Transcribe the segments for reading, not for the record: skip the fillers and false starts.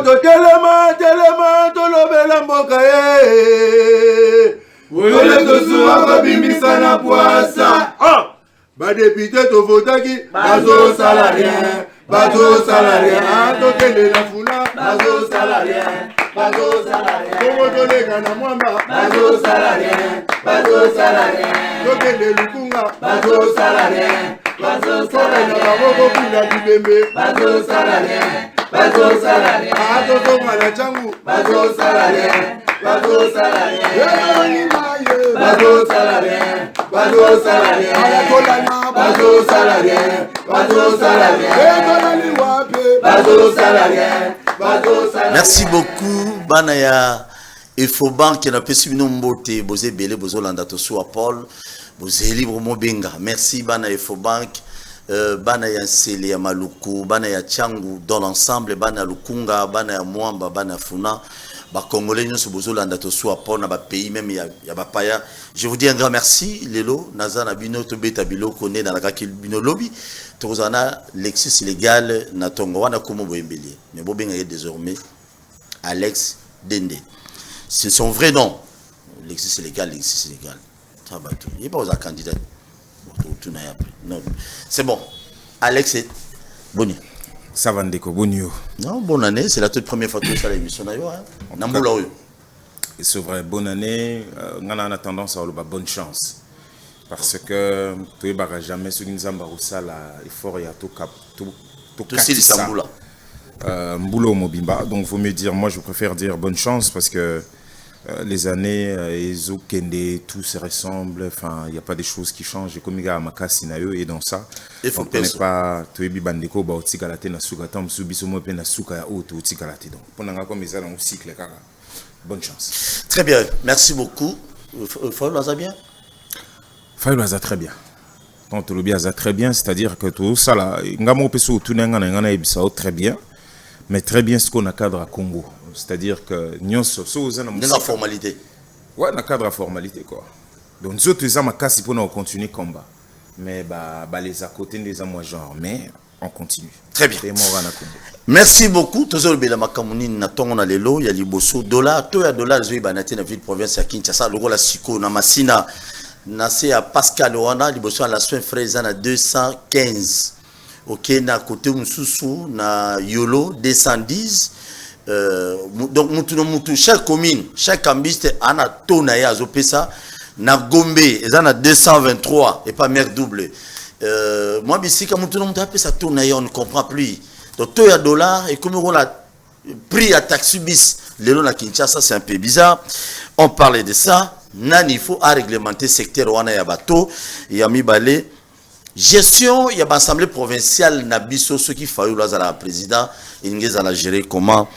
to telema to lobela mboka Ole to suwa ko bimisa na poasa. Ba député to votaki bazo salarien. Bazo salarien. To kende na funa bazo salarien. Bazo salarien. Kongo to lega na mwamba bazo salarien. Bazo salarien. To kende lukunga bazo salarien. Bazo salarien. Babo kula dibembe bazo salarien. Bazo salarien. Ato to mala changu bazo salarien. Bazo salarien. Bazo salarien. Bazo salarien. Bazo salarien. Bazo salarien. Bazo salarien. Merci beaucoup, Banaya. Efobank qui n'a pas suivi nos mbote, Bozé Belé, Bozolanda Tosso Paul, Bozé Libre Mobenga. Merci, Banaya Efobank, Banaya Nsele Maluku, Banaya Tchangu, dans l'ensemble, Banaya Lukunga, Banaya Mwamba, Banaya Funa. Congolais nous sommes besoin d'être soit pour notre pays même il y a paya. Je vous dis un grand merci Lelo Naza Nabino Tobeta Bilo connaît dans la kaki Bino lobby Tozana Lexus légal na Tongo wana komo boembeli mais bobenga désormais Alex Dende c'est son vrai nom Lexus légal ça va tout il est pas aux candidats non c'est bon Alex Boni. Ça va ndeko bonio. Non, bonne année, c'est la toute première fois que tu fais l'émission d'ailleurs. C'est vrai, bonne année. On a tendance à avoir bonne chance. Parce que tu ne jamais sur une zamba ou ça là, il faut y a tout cap tout ça. Mboulou mobimba. Donc faut me dire, moi je préfère dire bonne chance parce que les années, les Okende, tout se ressemble. Enfin, il n'y a pas des choses qui changent. Comme il y a Makasi Nayo et dans ça, on ne connaît pas. Tu es bibandeko ba otikalate na suka tam subisomo pe na suka ya auto otikalate donc. Pendant comme ça dans le cycle kaka. Bonne chance. Très bien, merci beaucoup. Fayou Laza bien. Fayou Laza très bien. Quand tu le bien très bien, c'est-à-dire que tout ça là, ngamo peso tunenga na ngana ebisa très bien. Mais très bien ce qu'on a cadre à Congo. C'est-à-dire que nous sommes dans la formalité. Ouais, dans le cadre de la formalité quoi. Donc nous autres les casse pour nous continuer le combat. Mais les à côté des moi genre mais on continue. Très bien. Merci beaucoup. Toujours bela makamuni na tongo na lelo ya liboso dollar to ya dollar zo ibanate na ville province ya Kinshasa logo la siko na masina na se ya Pascal wana liboso la soin fraise na 215. OK na côté mususu na Yolo 210. Donc mutu chaque commune chaque cambiste ana tona ya zopesa na Gombe ezana 223 et pas mer double moi bisika mutu apesa tona ya on ne comprend plus donc to ya dollar et comme on a prix à taxi bis lelo na Kinshasa c'est un peu bizarre on parlait de ça nani il faut à réglementer secteur wana ya bato ya mibale gestion il y a l'assemblée provinciale na biso ceux qui Fayou Laza la président ingeza la gérer comment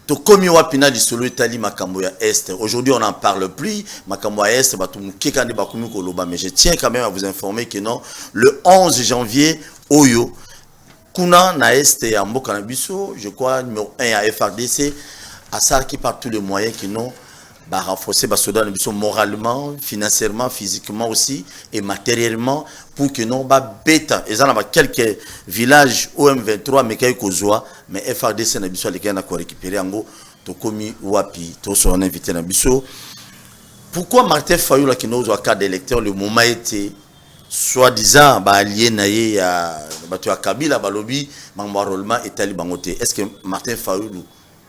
to komi wapina di solo Italie makambo ya Est. Aujourd'hui on n'en parle plus. Makambo ya Est batu kekande bakomi koloba mais je tiens quand même à vous informer que non le 11 janvier Oyo kuna na Est ya mboka na biso je crois numéro 1 à FRDC à ça qui par tous les moyens que non bah renforcer Basoda moralement, financièrement, physiquement aussi et matériellement pour que non bah bêta et ça a quelques villages OM23 mais kay kozwa mais FRDC na biso les gars na ko récupérer ngo to komi wapi to so on invité na biso. Pourquoi Martin Fayou là qui nous a cas d'électeur le moment était soi-disant bah allié na ye ya batu ya Kabila balobi mangarolma etali bangote. Est-ce que Martin Fayou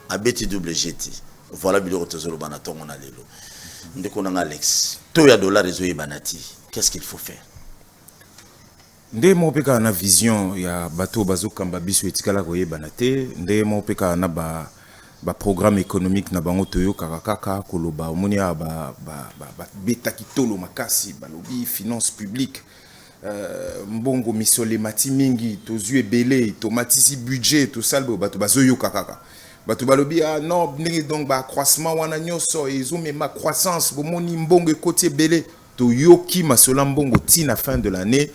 a bêti double GT? Voilà biloko tozolo banaton on a lelo ndeko na Alex to ya dollar rezo banati qu'est-ce qu'il faut faire nde mo peka na vision ya bato bazo kamba biso etikala ko yebanate nde mo peka na ba programme économique na bango toyo kaka koloba omoni ya ba beta kitolo makasi balobi finance publique mbongo misole mati mingi tozu ebele tomatisi budget to salbo bato bazoyo kaka Batu balobi non donc ba croissement wana nyoso ma croissance bomoni mbongo côté belé to yoki masola mbongo tina fin de l'année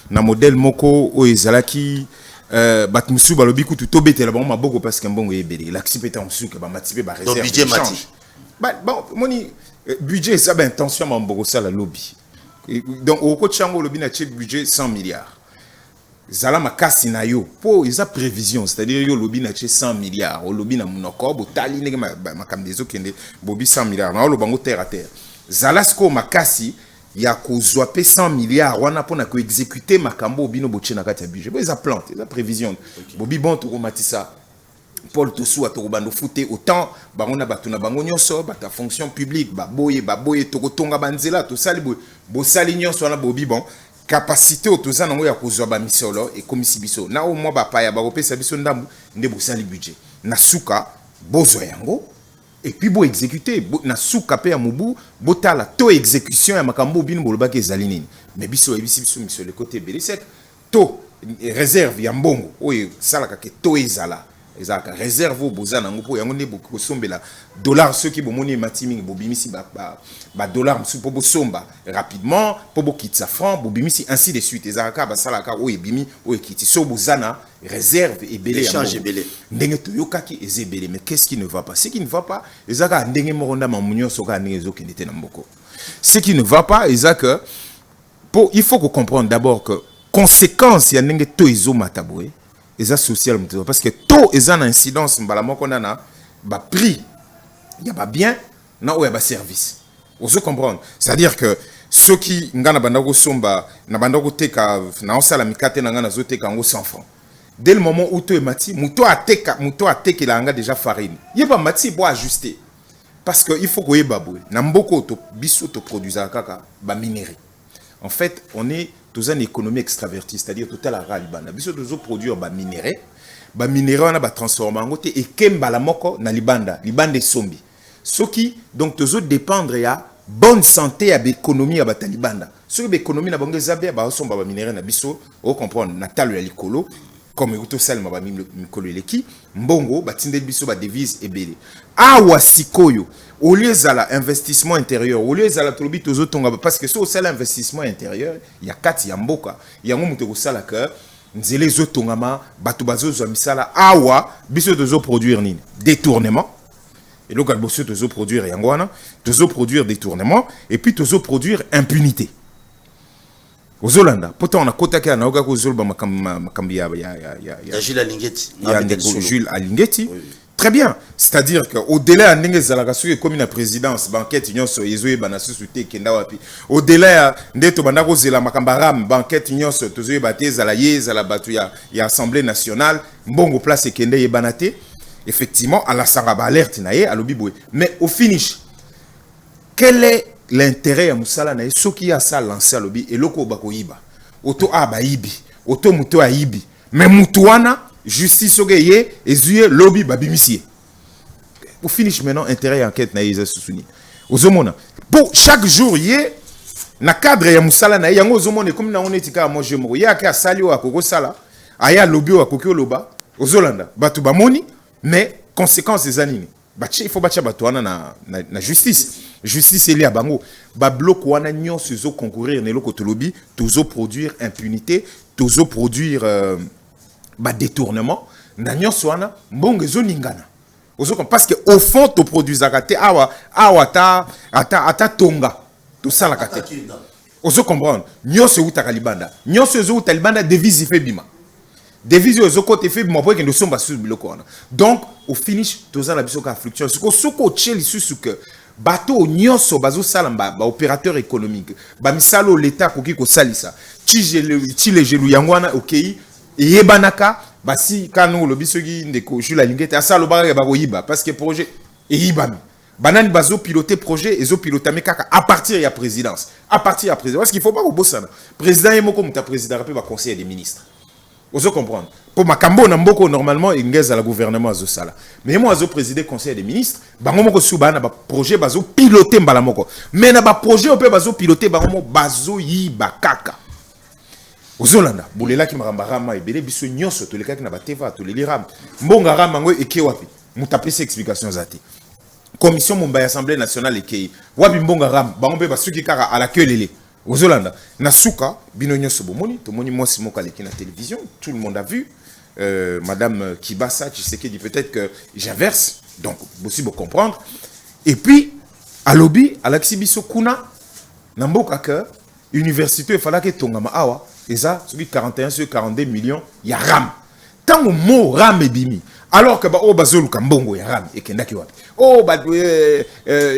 na modèle moko o ezalaki bat musu balobi kutu tobetela bango maboko parce que mbongo ebele l'activité en musu que ba matipe ba réserve budget mati bon moni budget ça ben intention mbongo ça la lobby donc au coach chango lobby na check budget 100 milliards zala makasi na yo po eza prévision, c'est-à-dire yo lobi na 100 milliards o lobi na monoko botali ndenge makambo ezokende bobi 100 milliards na lo bango terre à terre zala sko makasi ya kozwa pe 100 milliards wana pona ko exécuter makambo bino boche na kati ya budget bo eza plante eza prévision bobi bon to matisa Paul Tossou a tokobando fouté autant bango batu na bango nyonso bata fonction publique baboye tokotonga banzela to sali bo sali nyonso wana bobi bon capacité otoza nango ya kozwa ba misolo et komisi biso na au moins ba paya ba kopesa biso ndambu nde bo sali budget na suka bozo yango et puis bo exécuter na suka pe ya mubu botala to exécution ya makambo bino bolobaki ezali nini mais biso biso le côté belisek to réserve ya mbongo oyo salaka ke to ezala ezaka réserve au bozana ngopo yango ne boko sombela dollar ceux qui bomoni matiming bobimisi ba dollar msu po bosomba rapidement po bokitsa franc bobimisi ainsi de suite ezaka ba salaka o ebimi o ekiti so bozana réserve et belé échange et belé ndenge to yokaki ezebele mais qu'est-ce qui ne va pas ce qui ne va pas ezaka ndenge moronda mamunyo soka ndenge ezokende na mboko ce qui ne va pas ezaka pour il faut qu'on comprenne d'abord que conséquence ya ndenge to ezomataboué eza social parce que tout est en incidence mbala moko na ba prix il y a pas bien na ou ya ba service vous comprendre c'est-à-dire que ceux qui ngana bandako somba na bandako teka na osala mikate na ngana zoteka ngo 100 francs dès le moment où tu es mati muto ateka la nga déjà farine yeba mati pour ajuster parce que il faut que yeba boy na mboko to biso to produisa kaka ba minerai en fait on est dans une économie extravertie, c'est-à-dire tout à la ralibana. Biso dozo produire ba minerai on a ba transformer en côté et kemba la moko na libanda sombi. Ce qui donc dozo dépendre ya bonne santé à l'économie à ba talibanda. Ce que l'économie na bango zabé ba somba ba minerai na biso, o comprendre na talo ya likolo comme uto salma ba mikolo eleki mbongo ba tinde biso ba devise ebele. Awa sikoyo au lieu zala investissement intérieur au lieu zala tolobi tozo tonga parce que so sala investissement intérieur il y a 4 ya mboka ya ngomuto ko sala que nzele zo tongama batu bazo zo misala awa biso tozo produire nini détournement et donc alboso tozo produire yangwana tozo produire détournement et puis tozo produire impunité Ozolanda pourtant on a kotaka na oka ko zolba makambi ya Jules Alingeti Jules Alingeti très bien, c'est-à-dire que au-delà ndenge zalaka soki comme la présidence banquette nyonso ezoye bana société kenda wapi au-delà ndeto bandako zela makambaram banquette nyonso tozoye baté zala ye zala batu ya assemblée nationale mbongo place kende ye banate effectivement à la sanga ba alerte na ye alobi boy mais au finish quel est l'intérêt ya musala na ye soki ya ça lancer alobi eloko bako yiba auto aba yibi auto muto ayibi mais mutuana justice ogeye ezuye lobby babimisie au finish maintenant intérêt enquête na yeza susuni ozomona pour chaque jour yé na cadre ya musala na yango ozomona comme na onetika moi je mo ya ka sali o akoko sala aya lobby o akoki loba ozolanda batu bamoni mais conséquences des anini bachi il faut bacha batu wana na justice eli ya bango ba bloc wana nyonso zo concourir na loko to lobby tozo produire impunité tozo produire ba détournement na nyonso wana mbongo ezoningana parce que au fond to produisaka te awa ata tonga to sala kate ozo comprendre nyonso utaka libanda nyonso ezo uta libanda devise fait bima devise ezo côté fait bima pour que nous sommes sur biloko wana donc au finish toza na biso ka fluctuation soko cheli susu que bateau nyonso bazo sala ba opérateur économique ba misalo l'état koki ko salisa ti le gelu yangwana okay yebanaka basi kanu lobisogi ndeko Jules Alingeti asalo ba ba koyiba parce que projet eyibami banani bazo piloter projet ezo piloter mekaka à partir ya présidence parce qu'il faut pas obosana président yemoko muta président rapé ba conseil des ministres ozo comprendre pour makambo na mboko normalement ingeza la gouvernement azo sala mais moi azo présider conseil des ministres bango moko subana ba projet bazo piloter mbala moko mais na ba projet ope bazo piloter bango mo bazo yiba kaka Ozolanda, bolela ki maramba ebele biso nyonso to lekaki na bateva to leliram. Mbonga rama ngo eke wapi? Mutapesa explication zati. Commission Mumbai Assemblée nationale eke wapi mbonga ram bango be basuki kaka à la queue lele. Ozolanda, na suka bino nyonso bomoni, to moni moi simoka leki na télévision, tout le monde a vu. Madame Kibasa, tu sais dit peut-être que j'inverse, donc possible comprendre. Et puis à lobby, à l'axibiso kuna na mboka que université il fallait que tongama awa Et ça, celui 41 sur 42 millions, il y a RAM. Tant au mot RAM et bimi. Alors que oh bazolu kambongo ya ram et kendaki wapi oh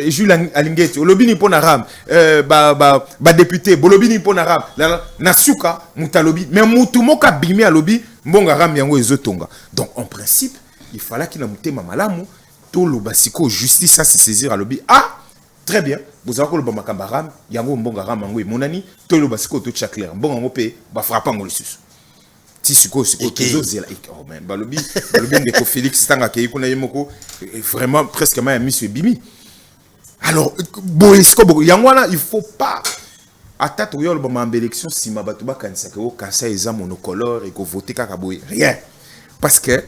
Jules Alingeti olobini pona ram ba député bolobini pona ram na suka mutalobi mais mutu moka bimi alobi mbonga ram yango ezotonga. Donc en principe il fallait qu'il na mutema malamu to lo basiko justice ça se saisir alobi très bien vous avez le makamba ram yango mbonga ram yango monani to lo basiko to clair mbonga ngo pe ba frappa ngo lisusu. Si suko zela oh man balobi ndeko Félix tanga ke ikuna yemoko vraiment presque ma monsieur Bimi. Alors boesco yangwana il faut pas atata yolo ba élection si mabatu ba kanisa ke o kansa eza monocolore et ko voter kaka boye rien parce que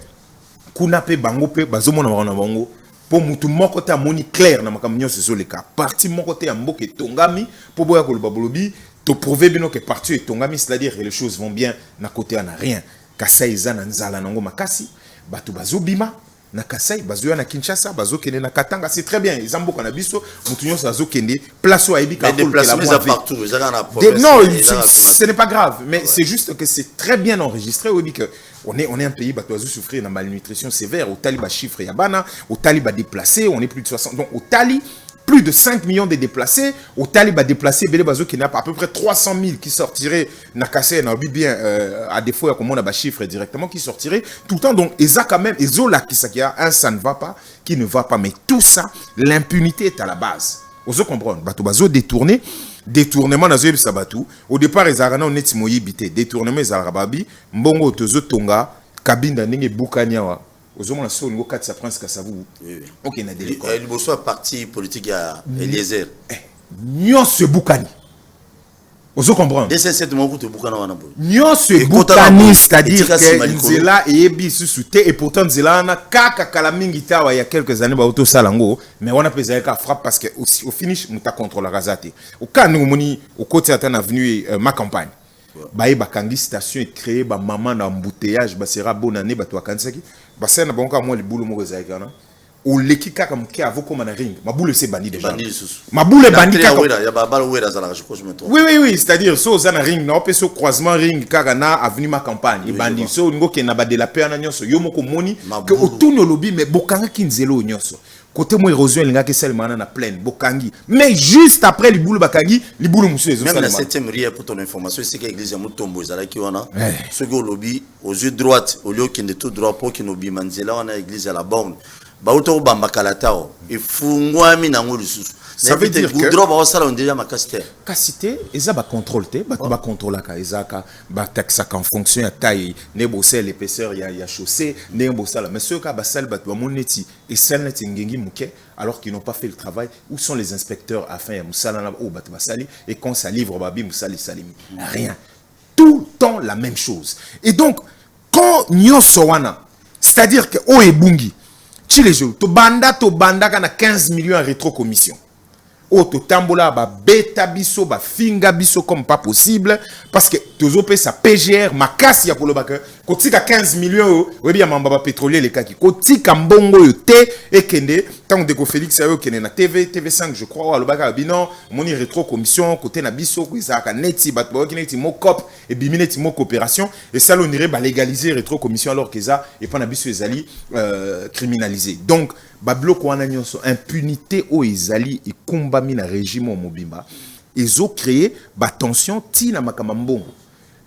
kuna pe bango pe bazomona na bango po mutu moko ta moni clair na makamnyo sezo le ka parti moko te ya mboke tongami po boya ko balobi to prouver bien que parti est tongami, c'est-à-dire que les choses vont bien, na côté on n'a rien. Kasai zana nzala nango makasi, batu bazo bima, na Kasai, bazo na Kinshasa, bazo kende na Katanga, c'est très bien. Ils ambo kanabiso, mutunyo bazo kende, place au Aibi Kakol. Mais déplacements à partout, non, ce n'est pas grave, mais c'est juste que c'est très bien enregistré. On est un pays, batu bazo souffrir de malnutrition sévère, au Tali ba chiffre yabana, au Tali ba déplacé, on est plus de 60, donc au Tali, plus de 5 millions de déplacés. Au Talib a déplacé Bélé Bazo qui n'a pas à peu près 300 000 qui sortiraient Nakassé, bien à défaut, comme on a des chiffres directement, qui sortiraient tout le temps. Donc, Eza quand même, Ezola qui ça ne va pas, qui ne va pas. Mais tout ça, l'impunité est à la base. Vous comprenez? Bato Bazo détournement dans le Sabatou. Au départ, Ezarana, on est moyibité. Détournement, Ezarababi, Mbongo, Tozo Tonga, Kabinda, Nenge, Boukanyawa. Aux hommes, on a 4 prince Kassavou. Ok, na délai. Il y a un parti politique à Eliezer. Nyon se boukani. Vous comprenez? Dès cette moment, vous boukani. Nyon se boukani, c'est-à-dire que Nzela et Ebi sous-souté, et pourtant Nzela na kaka kalamingita il y a quelques années, auto salango, mais on a pesé qu'à frappe parce qu'au finish, on t'a contrôlé la razate. Au cas nous, au côté de l'avenue ma campagne. Baye bakangi station et créé ba maman na embouteillage ba sera bonne année ba to akansaki ba sena bonka moi le boulot mo rezaka na o leki kaka mke avoko na ring ma boule c'est bandi déjà ma boule bandi kaka ya ba balo wera za la je crois je me trompe oui c'est-à-dire so za na ring na ope so croisement ring kaka na avenue ma campagne et bandi so ngo ke na ba de la paix na nyonso yo moko moni que otunyo lobi mais bokanga kinzelo nyonso côté moi érosion linga ke sel mana na plaine bokangi mais juste après liboulou bakangi liboulou monsieur même la 7e rière pour ton information c'est que l'église ya Mutombo ezala ki wana ce que lobby aux yeux droite au lieu qu'il de tout droit pour qu'il nobi manzela wana église à la borne ba auto bamba kalatao et fungwami na ngolu susu ça veut dire que droit ba sala on déjà ma casité eza ba contrôle te ba ba contrôle ka ezaka ba taxa en fonction ya taille ne bossel l'épaisseur ya chaussée ne bossala mais ceux ka ba sal ba to moneti et sel net ngengi muke alors qu'ils n'ont pas fait le travail. Où sont les inspecteurs afin ya musala ou ba sali et quand ça livre babi musali salimi rien tout le temps la même chose. Et donc quand nyoso wana c'est-à-dire que o ebungi chile jo to banda kana 15 millions en rétrocommission. Oh, to tambola ba beta biso ba finga biso comme pas possible parce que tozope sa PGR makasi ya kolobaka kotika 15 millions webi ya mamba pétrolier les kaki kotika mbongo yo te ekende tant de ko Félix ayo kene na TV5 je crois alobaka binon moni rétro commission côté na biso ko isaka neti bat ba kineti mokop et bimineti mo coopération et ça l'onirait ba légaliser rétro commission alors que ça et pas na biso ezali criminalisé. Donc Babloko wana nyonso impunité o ezali et kombami na régime au mobimba ils ont créé ba tension ti na makamambongo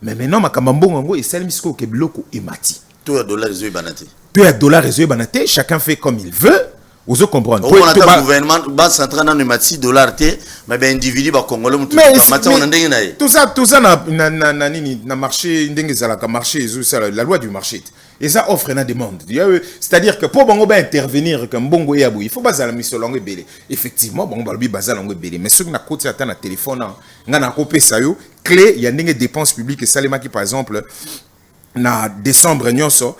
mais maintenant makamambongo ngo esali misiko ke bloko emati tout à dollar réseau banate chacun fait comme il veut. Vous comprenez? On a le gouvernement bas central dans le mati dollar te mais ben individu ba congolais mutu matin on ndenge na tout ça na marché ndenge zala ka marché la loi du marché et ça offre une demande c'est-à-dire que pour bongo ba intervenir comme bongo yabou il faut bazala miso longue belé effectivement bongo balbi bazala longue belé mais ceux qui na côté ata na téléphone nga na kopesa yo clé ya ndenge dépenses publiques et salema qui par exemple na décembre nyonso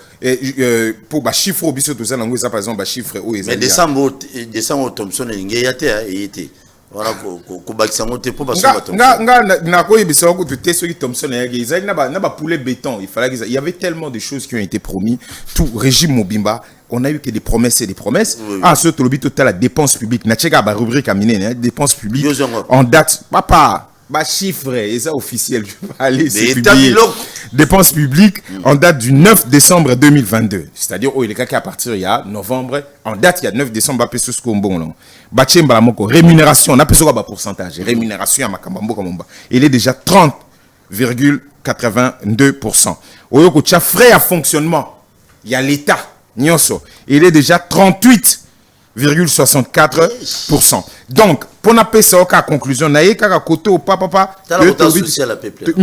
pour ba chiffre biso tout ça nango ça par exemple ba chiffre o mais décembre Thompson ngé yate été voilà ko bakisa moté pour ba nga na ko yebisa ko tout ce qui Thompson yaki na ba poulet béton il y avait tellement de choses qui ont été promis tout régime Mobimba on a eu que des promesses et des promesses ce to lobi total la dépense publique na cheka ba rubrique aminé dépenses publiques en date papa Bah, chiffre, et ça officiel, je vais aller, c'est Mais publié. Dépenses publiques en date du 9 décembre 2022. C'est-à-dire, oh, il est à partir il y a novembre, en date il y a 9 décembre, bah, pesos kombo, non. Bah, tchemba, moko, rémunération, on a pesos quoi, pourcentage. Rémunération, à makambambo, comme il est déjà 30,82%. Oyo, ko tcha frais à fonctionnement. Il y a l'État, nyonso. Il est déjà 38,64%. Donc, pour n'a pas ça, à conclusion, naïe, kaka koto au papa, t'as la souci à la peuple.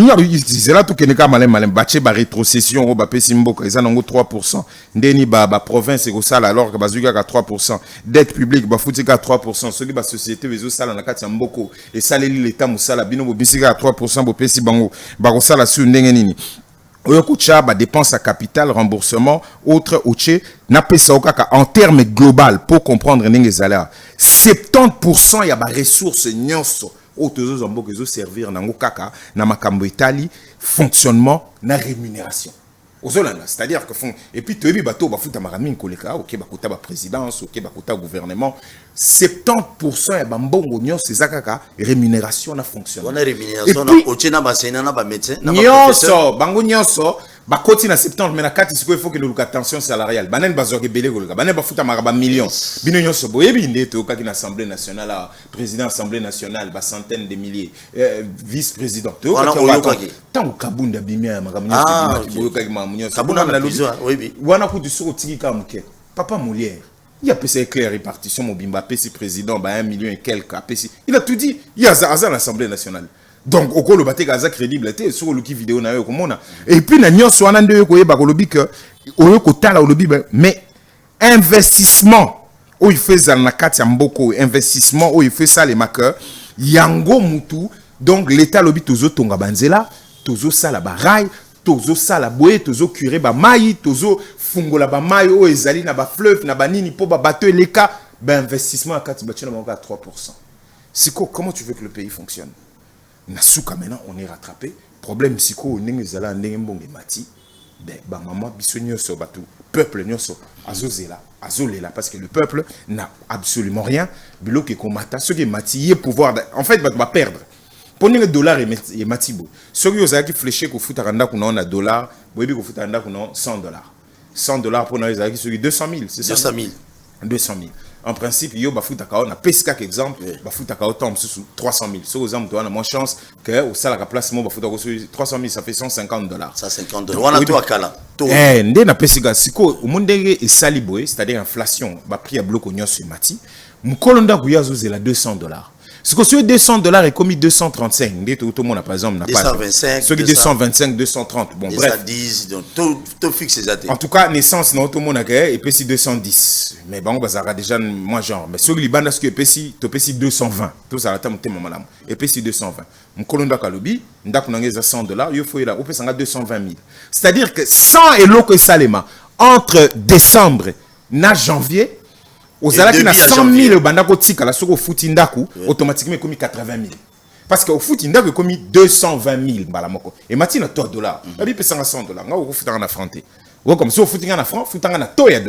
c'est là tout que neka malin baché ba rétrocession au ba pesimboka ils en ont 3%. Ndeni ba province et ça alors que bazuka à 3%. Dette publique ba futika à 3%. Ceux qui ba société bezo sala na kati ya mboko et saleli l'état musala bino bo bisika à 3% bo pesi bango ba ko sala su ndenge nini. Oyokucha ba dépenses à capital, remboursement, autre ouche, n'a pas ça en termes global pour comprendre n'enge zala. 70% ya ba ressources nyonso autozo zombo kezo servir nango kaka na makambo etali fonctionnement na rémunération. Ozolanda, c'est-à-dire que font et puis toyebi bato ba futa maramine koleka, OK ba kota ba présidence, OK ba kota gouvernement, 70% ya bambongo nyonso ezakaka rémunération na fonctionnement. On a rémunération na oche na ba sena na ba médecin na ba nyonso bango nyonso ba koti na 70 mais na kati siko il faut que le tension salariale banen bazoke belé koleka banen ba futa maraba millions bino nyonso boyebi ndeto kaki na assemblée nationale président assemblée nationale ba centaines de milliers vice-président to tant kabunda bimia makambo nyonso boyoka mamunyoso kabunda na besoin oui wana ku du soko tiki ka muke papa Molière il a passé clair répartition mobimba pesi président ba 1 million et quelques pesi il a tout dit il y a à l'assemblée nationale. Donc au le baté gaza crédible té sur le qui vidéo na yo komona et puis na nyonso wana nde yo koyeba kolobi que oyo kotala olobi mais investissement où il fait za na kati ya mboko investissement où il fait ça les marqueurs yango mutu donc l'état lobi tozo tonga banzela tozo sala ba rail tozo sala boye tozo curer ba mai tozo fungola ba mai o ezali na ba fleuve na ba nini po ba bateau eleka ba investissement à kati ba tchena à 3%. C'est comment tu veux que le pays fonctionne? Nasuka maintenant on est rattrapé problème psycho ndenge zala ndenge mbonge mati ben ba maman biso nyonso batu peuple nyonso azolela parce que le peuple n'a absolument rien biloke komata ce qui mati y pouvoir en fait va perdre pour le dollar et matibo ce qui osaki fléché ko futa randa ko na dollar boyebi ko futa randa ko na $100 pour na ezaki ce qui 200 000 c'est ça 200 000 en principe yo bafuta ka na pesca exemple bafuta ka tombe sous 300 000 so aux hommes toi on a moins chance que au salaire placement bafuta ko 300 000 ça fait $150 ça $50 wana to akala to nde na pesca siko umundenge et saliboé c'est-à-dire inflation ba prix à bloc onyo sur mati mukolonda kuyazo zela $200. Ce que sur $200 est commis 235. Tout le monde par exemple n'a pas. 225. Ce qui 225, 230. Bon bref. 210, donc tout fixe les en tout cas naissance non tout le monde a gagné et puis 210. Mais bon bazara déjà moi genre mais sur Liban ce que puis to puis 220. Tout ça la tamo tema malamu. Et puis 220. Mkolonda kalobi ndako nangeza $100, il faut là au peut 220 000. C'est-à-dire que 100 et l'eau que salema entre décembre na janvier aux alaki na 100 000 bandako tika la soko futindaku automatiquement commis 80 000 parce que au futindaku commis 220 000 balamoko et matina to $. Abi pesa $100 nga au futanga na franté ou comme si au futinga na franc futanga na to ya $.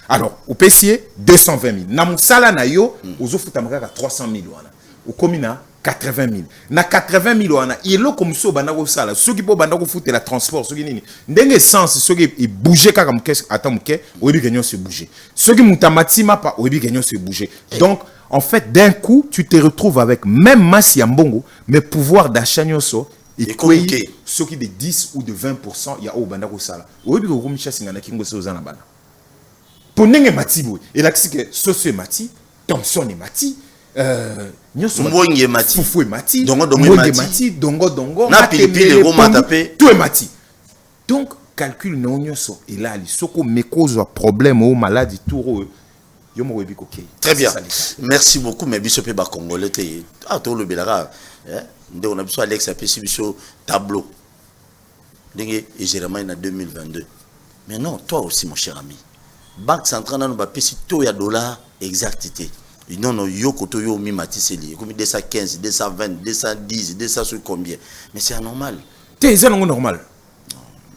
Alors au pesier 220 000 na musala na yo ozo futamaka 300 000 wana au commis na 80 000 na 80 000 wana ilo comme so bandako sala ceux qui po bandako futé la transport ceux qui nini ndenge sens ceux qui bouger kaka mkes atamuke oyebi kenyo se bouger ceux qui mutamatima pa oyebi kenyo se bouger donc en fait d'un coup tu te retrouves avec même masse ya mbongo mais pouvoir d'achat nyonso et ceux qui de 10 ou de 20% ya o bandako sala oyebi ko komisha singana kingo se ozana bana pour ndenge matibo et là que socio mati Thomson et mati Mbonge mati Fufu mati dongo mati dongo na pilipili goma tapé tout est mati donc calcul non nyoso et là li soko me cause problème ou maladie tout yo mo webi koké très bien merci beaucoup mais biso pe ba congolais te to le belara nde on a biso Alex a pesi biso tableau ndenge et Jérémie en 2022 mais non toi aussi mon cher ami banque centrale na ba pesi to ya dollar exactité. Non, non, yo koto yo mi matiseli, comme 215, 220, 210, 200 sur combien. Mais c'est anormal. C'est normal.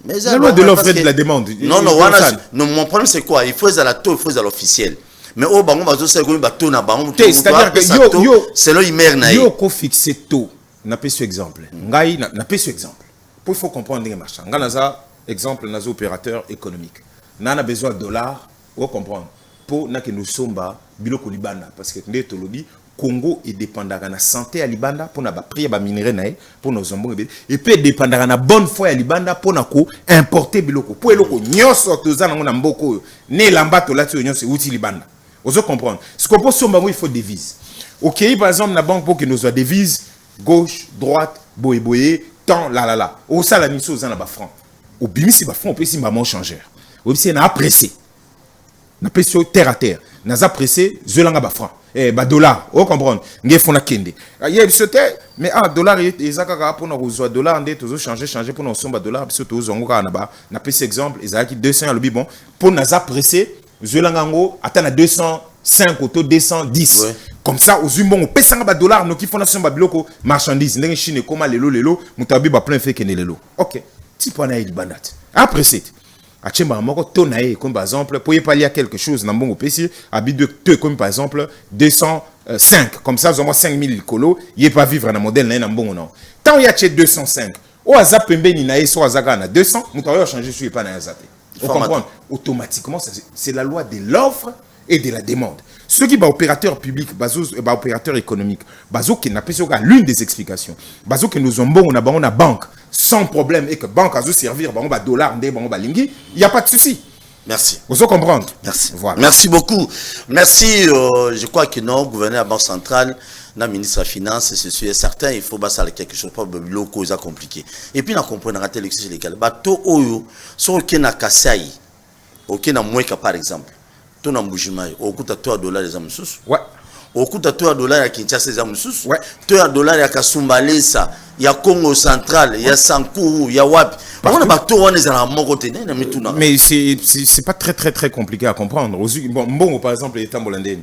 Mais la loi de l'offre et de la demande. Non, non, mon problème c'est quoi? Il faut à la taux, il faut à l'officiel. Mais au bango bazo c'est comme bateau na bango. C'est-à-dire que yo c'est là il merde na. Yo ko fixer taux. n'a pas ce exemple. Ngai n'a pas ce exemple. Pour il faut comprendre les marchands. Ngai n'a exemple n'a opérateur économique. N'a besoin de dollars, vous comprendre. Pour n'a que nous sommes bas biloko libanda parce que nous tolobi Congo est dépendant de la santé à Libanda pour na ba prix ba minerai pour nos zombos et puis dépendant de la bonne foi à Libanda pour na ko importer biloko pour eloko nyoso toza na mboko ne lamba to lati nyoso uti Libanda. Vous comprendre. Ce qu'on peut somba il faut devise. OK, par exemple la banque pour que nous soit devise gauche, droite, boye temps la. Au ça la mission za na ba franc. Au bimi si ba franc peut si maman changeur. Au si na apprécié. Na pression terre à terre. Na apprécié zelanga ba franc. Dollar, vous comprenez? Vous fona kende. Il y a mais dollar ezaka pour nous rejoindre dollar ndé toujours changer pour nous somba dollar surtout zongoka na ba na pese exemple ezaki 200 lobi bon pour nous apprécier zelangango atana 205 auto 210 ouais. Comme ça aux bon on pesa ba dollar no ki fona somba biloko marchandise ndenge Chine koma lelo mutabi ba plein fait kene lelo. OK. Ti pona yi bandat. Apprécier Achemba moko tonae comme par exemple pour y parler à quelque chose dans bon PC habite de comme par exemple 205 comme ça au 5000 colo il est pas vivre dans modèle na bon non tant il y a 205 au azap pembe ni na so azaka na 200 muto va changer sur pas na azap vous comprenez automatiquement c'est la loi de l'offre et de la demande. Ceux qui sont opérateurs publics, opérateurs économiques, qui n'a pas l'une des explications. Que nous avons une banque sans problème et que banque a servir, dollar, il n'y a pas de souci. Merci. Vous comprenez? Merci. Voilà. Merci beaucoup. Merci. Je crois que non, gouverneur de la Banque centrale, le ministre des Finances, c'est sûr et certain, il faut passer quelque chose pour le locaux compliqué. Et puis, on comprend que l'élection légale. Bateau Oyo, sur le na Kassai, ok, na Moueka par exemple. Ton embouchement, au coût de $3 les amoussous. Ouais. Au coût de $3 à Kinshasa les amoussous. Ouais. $3 à Kasumbalesa, il y a Congo central, il y a Sankourou, il y a Wap. Mais c'est pas très compliqué à comprendre. Bon, par exemple, les Tambolandais.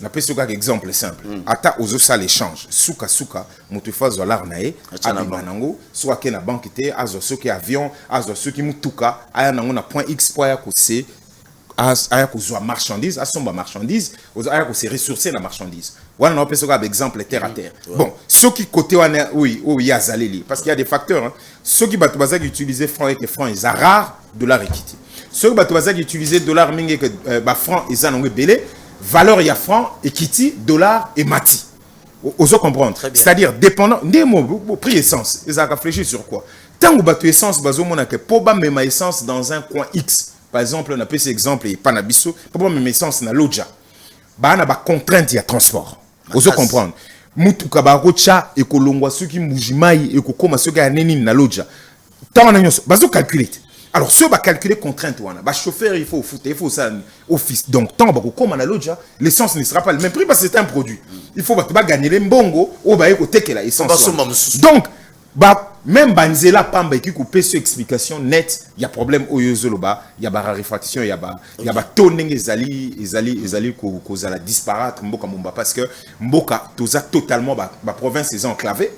On appelle ce exemple simple. Ata ozo ça l'échange. Souka, moutoufa zolar nae, abibanango, soit que na banque était, azo ceux qui avion, azo ceux qui moutouka, aya nango na point X point ya kose. Aya kozwa marchandise, asomba marchandise, aya kose ressourcer la marchandise. Voilà, on appelle ça exemple terre à terre. Bon, ceux qui côté oui, il y a zaleli, parce qu'il y a des facteurs. Hein. Ceux qui batoubaza qui utilisaient franc et que franc est rare, dollar équité. Ceux qui batoubaza qui utilisaient dollar mingi et que franc est zanongé belé, valeur il y a franc équité, dollar et mati. Oso comprendre. C'est-à-dire dépendant des mots, prix essence, ils ont réfléchi sur quoi. Tant que batou essence, bazo mona que poba même essence dans un coin X. Par exemple, on a pris cet exemple et panabiso, pour même essence na loja. Ba na ba contrainte ya transport. Vous comprendre. Mutu kabarocha et kolongwa ceux qui mujimai et kokoma ceux qui aneni na loja. Tant on a nyonso, bazo calculer. Alors ceux ba calculer contrainte wana. Ba chauffeur il faut foot, il faut ça office. Donc tant ba kokoma na loja, l'essence ne sera pas le même prix parce que c'est un produit. Il faut ba gagner les mbongo ou ba eko teke la essence. Donc même Banzela Pamba qui coupe sur explication nette, il y a problème au Yozoloba, il y a raréfaction, il y a toning ezali cause la disparaître mboka mumba parce que mboka toza totalement ba province est enclavée.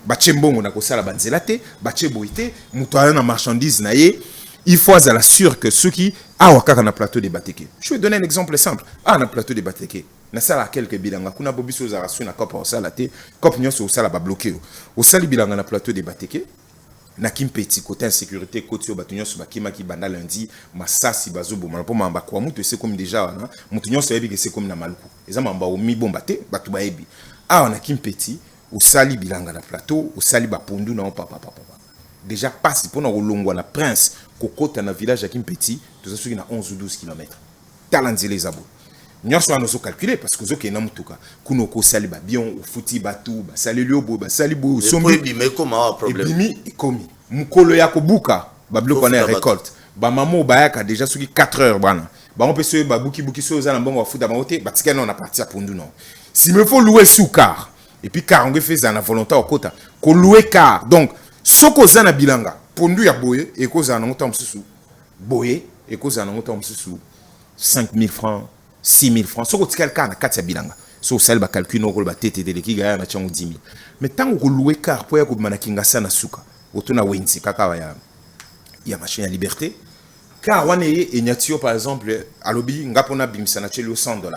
Ba chembongo na kosala Banzela te, ba cheboité, mutoya na marchandise na ye, il faut être sûr que ceux qui wakaka na plateau de Bateke. Je vais donner un exemple simple. Na plateau de Bateke. Na sala quelques bilanga kuna bobiso za rasu na kopa osala te kopa nyonso osala ba bloqué osali bilanga na plateau de Bateke na Kimpeti côté insécurité côté bato nyonso bakima ki banda lundi masasi bazobo mpo mamba kwa mutu c'est comme déjà na mutu nyonso yebi que c'est comme na maluku eza mamba o mi bomba te bato baebi na Kimpeti osali bilanga na plateau osali ba pondu na papa déjà passe pour na rolongwa na prince kokota na village ya Kimpeti tout ça na 11 ou 12 km talanzile zabo. Nous avons calculé parce que nous avons tout kuno ko sali ba bion futi batu ba sali liobo ba sali bo sombi mais comment problème et komi mukolo ya kobuka ba bloko na récolte ba mamo ba yaka déjà soki 4 heures bana ba on peut se ba buki so za na mbongo futa ba ote ba tika na on a parti à pondu non si me faut louer sous car et puis car on fait ça na volonté au kota ko louer car donc soko za na bilanga pondu ya boye et ko za na ngota msusu boye et ko za na ngota msusu 5000 francs 6 000 francs. Si vous avez quelqu'un qui a 4 bilanga, si vous avez calculé le TTT qui gagne 10 000. Mais tant que vous louez car pour que vous avez un na suka, vous avez un Wensi, il y a machine à liberté. Car vous avez un par exemple, à l'objet, vous avez un $100.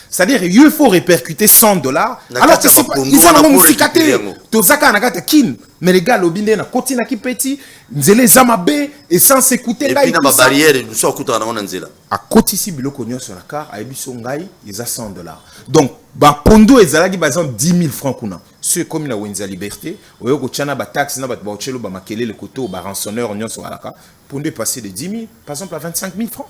C'est-à-dire, il faut répercuter $100. Alors que c'est pas, ils ont un musicaté. Tozaka nakata kin. Mais les gars, l'obinde na koti na kipeti, nzele zamabe, et sans écouter. Et puis, dans la barrière, nous sommes à nzela. À côté ici, biloko nyo sur la carte, à ebiso ngai, ils ont $100. Donc, ba pondo ezalaki par exemple 10 000 francs kuna. Ceux comme la Wenza Liberté, ou yoko tchana ba taxe na ba bauchelo ba makele le koto ba rançonneur nyo sur la carte, pondo passer de 10 000 par exemple à 25 000 francs.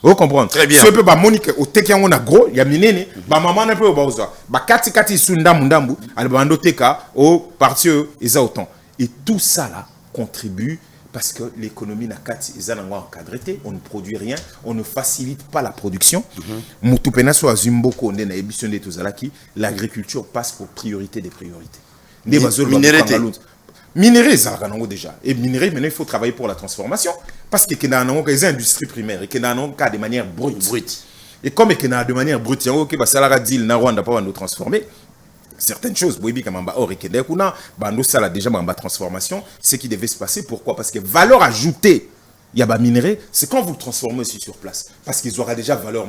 Vous comprenez? Très bien. Ce peu ba monique au teka on a gros, ya minene, ba maman na peu ba oza. Ba kati kati sunda mundambu, al bando teka au parti eza autant. Et tout ça là contribue parce que l'économie n'a qu'à encadré, on ne produit rien, on ne facilite pas la production. L'agriculture passe pour priorité des priorités. Minerais, ça déjà. Et minerais, maintenant, il faut travailler pour la transformation. Parce qu'il y a des industries primaires et qu'il y a de manière brute. Et comme il y a de manière brute, il y a des salariés qui transformer. Certaines choses, déjà transformation, ce qui devait se passer. Pourquoi? Parce que valeur ajoutée, il y a des minerais, c'est quand vous le transformez aussi sur place. Parce qu'ils auront déjà valeur.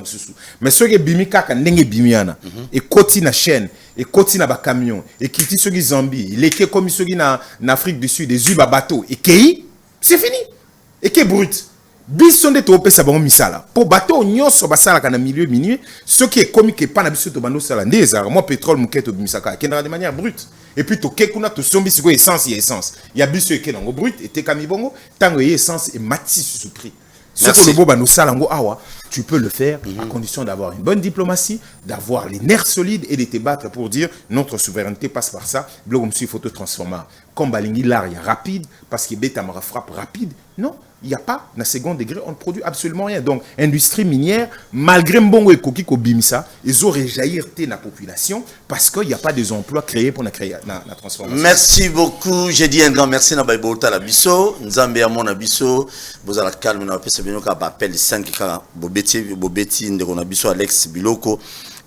Mais ceux qui ont et côté na chaîne, et côté na camion, et qui sont qui Zambie, les qui comme ceux qui en Afrique du Sud, des ubas bateaux, et qui, c'est fini. Et qui est brut. Bisonde to pesa bango misala po bateau nyonso basala kana milieu minuit ce qui est comique et pas na biso to bando sala ndeza moi pétrole muketo bimisaka kendra de manière brute et puis to kekuna to sombi siko essence il y a biso eke nango brut et te kamibongo tango essence et mati sous prix ce que le bo bando sala ngo awa tu peux le faire à condition d'avoir une bonne diplomatie, d'avoir les nerfs solides et de te battre pour dire notre souveraineté passe par ça. Blogom il faut te transformer. Comme Balingi l'art, il y a rapide, parce que Betamara frappe rapide. Non, il n'y a pas, dans second degré, on ne produit absolument rien. Donc, industrie minière, malgré Mbongo et Koki Kobimisa, ils auraient jailli la population parce qu'il n'y a pas des emplois créés pour la transformation. Merci beaucoup. J'ai dit un grand merci. Nabaïbota la biso, Nzambe Amon Abiso, vous allez calme, vous allez appel 5 Bobeti, Ndegonabiso, Alex Biloko.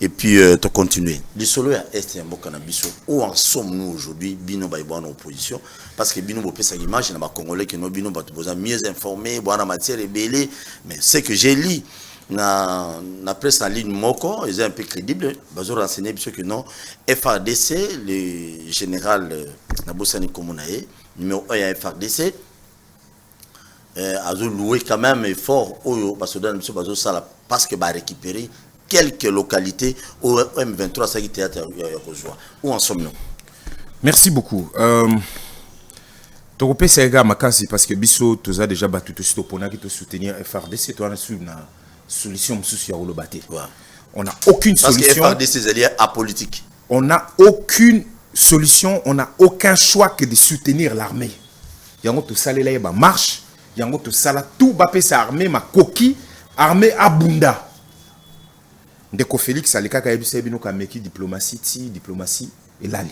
Et puis, tu continues. Le solo est un bon cannabis. Où en sommes-nous aujourd'hui? Bino Baïbo en opposition. Parce que Bino Bopé, sa image, il y a des Congolais qui nous Bino besoin mieux informés, boire la matière et belé. Mais ce que j'ai lu, na presse en ligne Moko, ils sont un peu crédibles. Ils ont renseigné que non. FRDC, le général Nabosani Komunae, numéro 1 à FRDC, a loué quand même fort au Basodan, parce que va récupérer quelques localités au M23 ça qui théâtre où en sommes-nous? Merci beaucoup. Tokopé Sega Makasi parce que Bisso tu as déjà battu tout ce pour soutenir FRDC toi on a une solution sur le bâti. On n'a aucune solution parce que FRDC est lié à politique. On n'a aucune solution, on n'a aucun choix que de soutenir l'armée. Yango to salé là ba marche, yango to sala tout bapé sa armée ma coquille armée abunda. Ndeko Félix Aleka Kayebi Bino Kameki diplomatie et lali.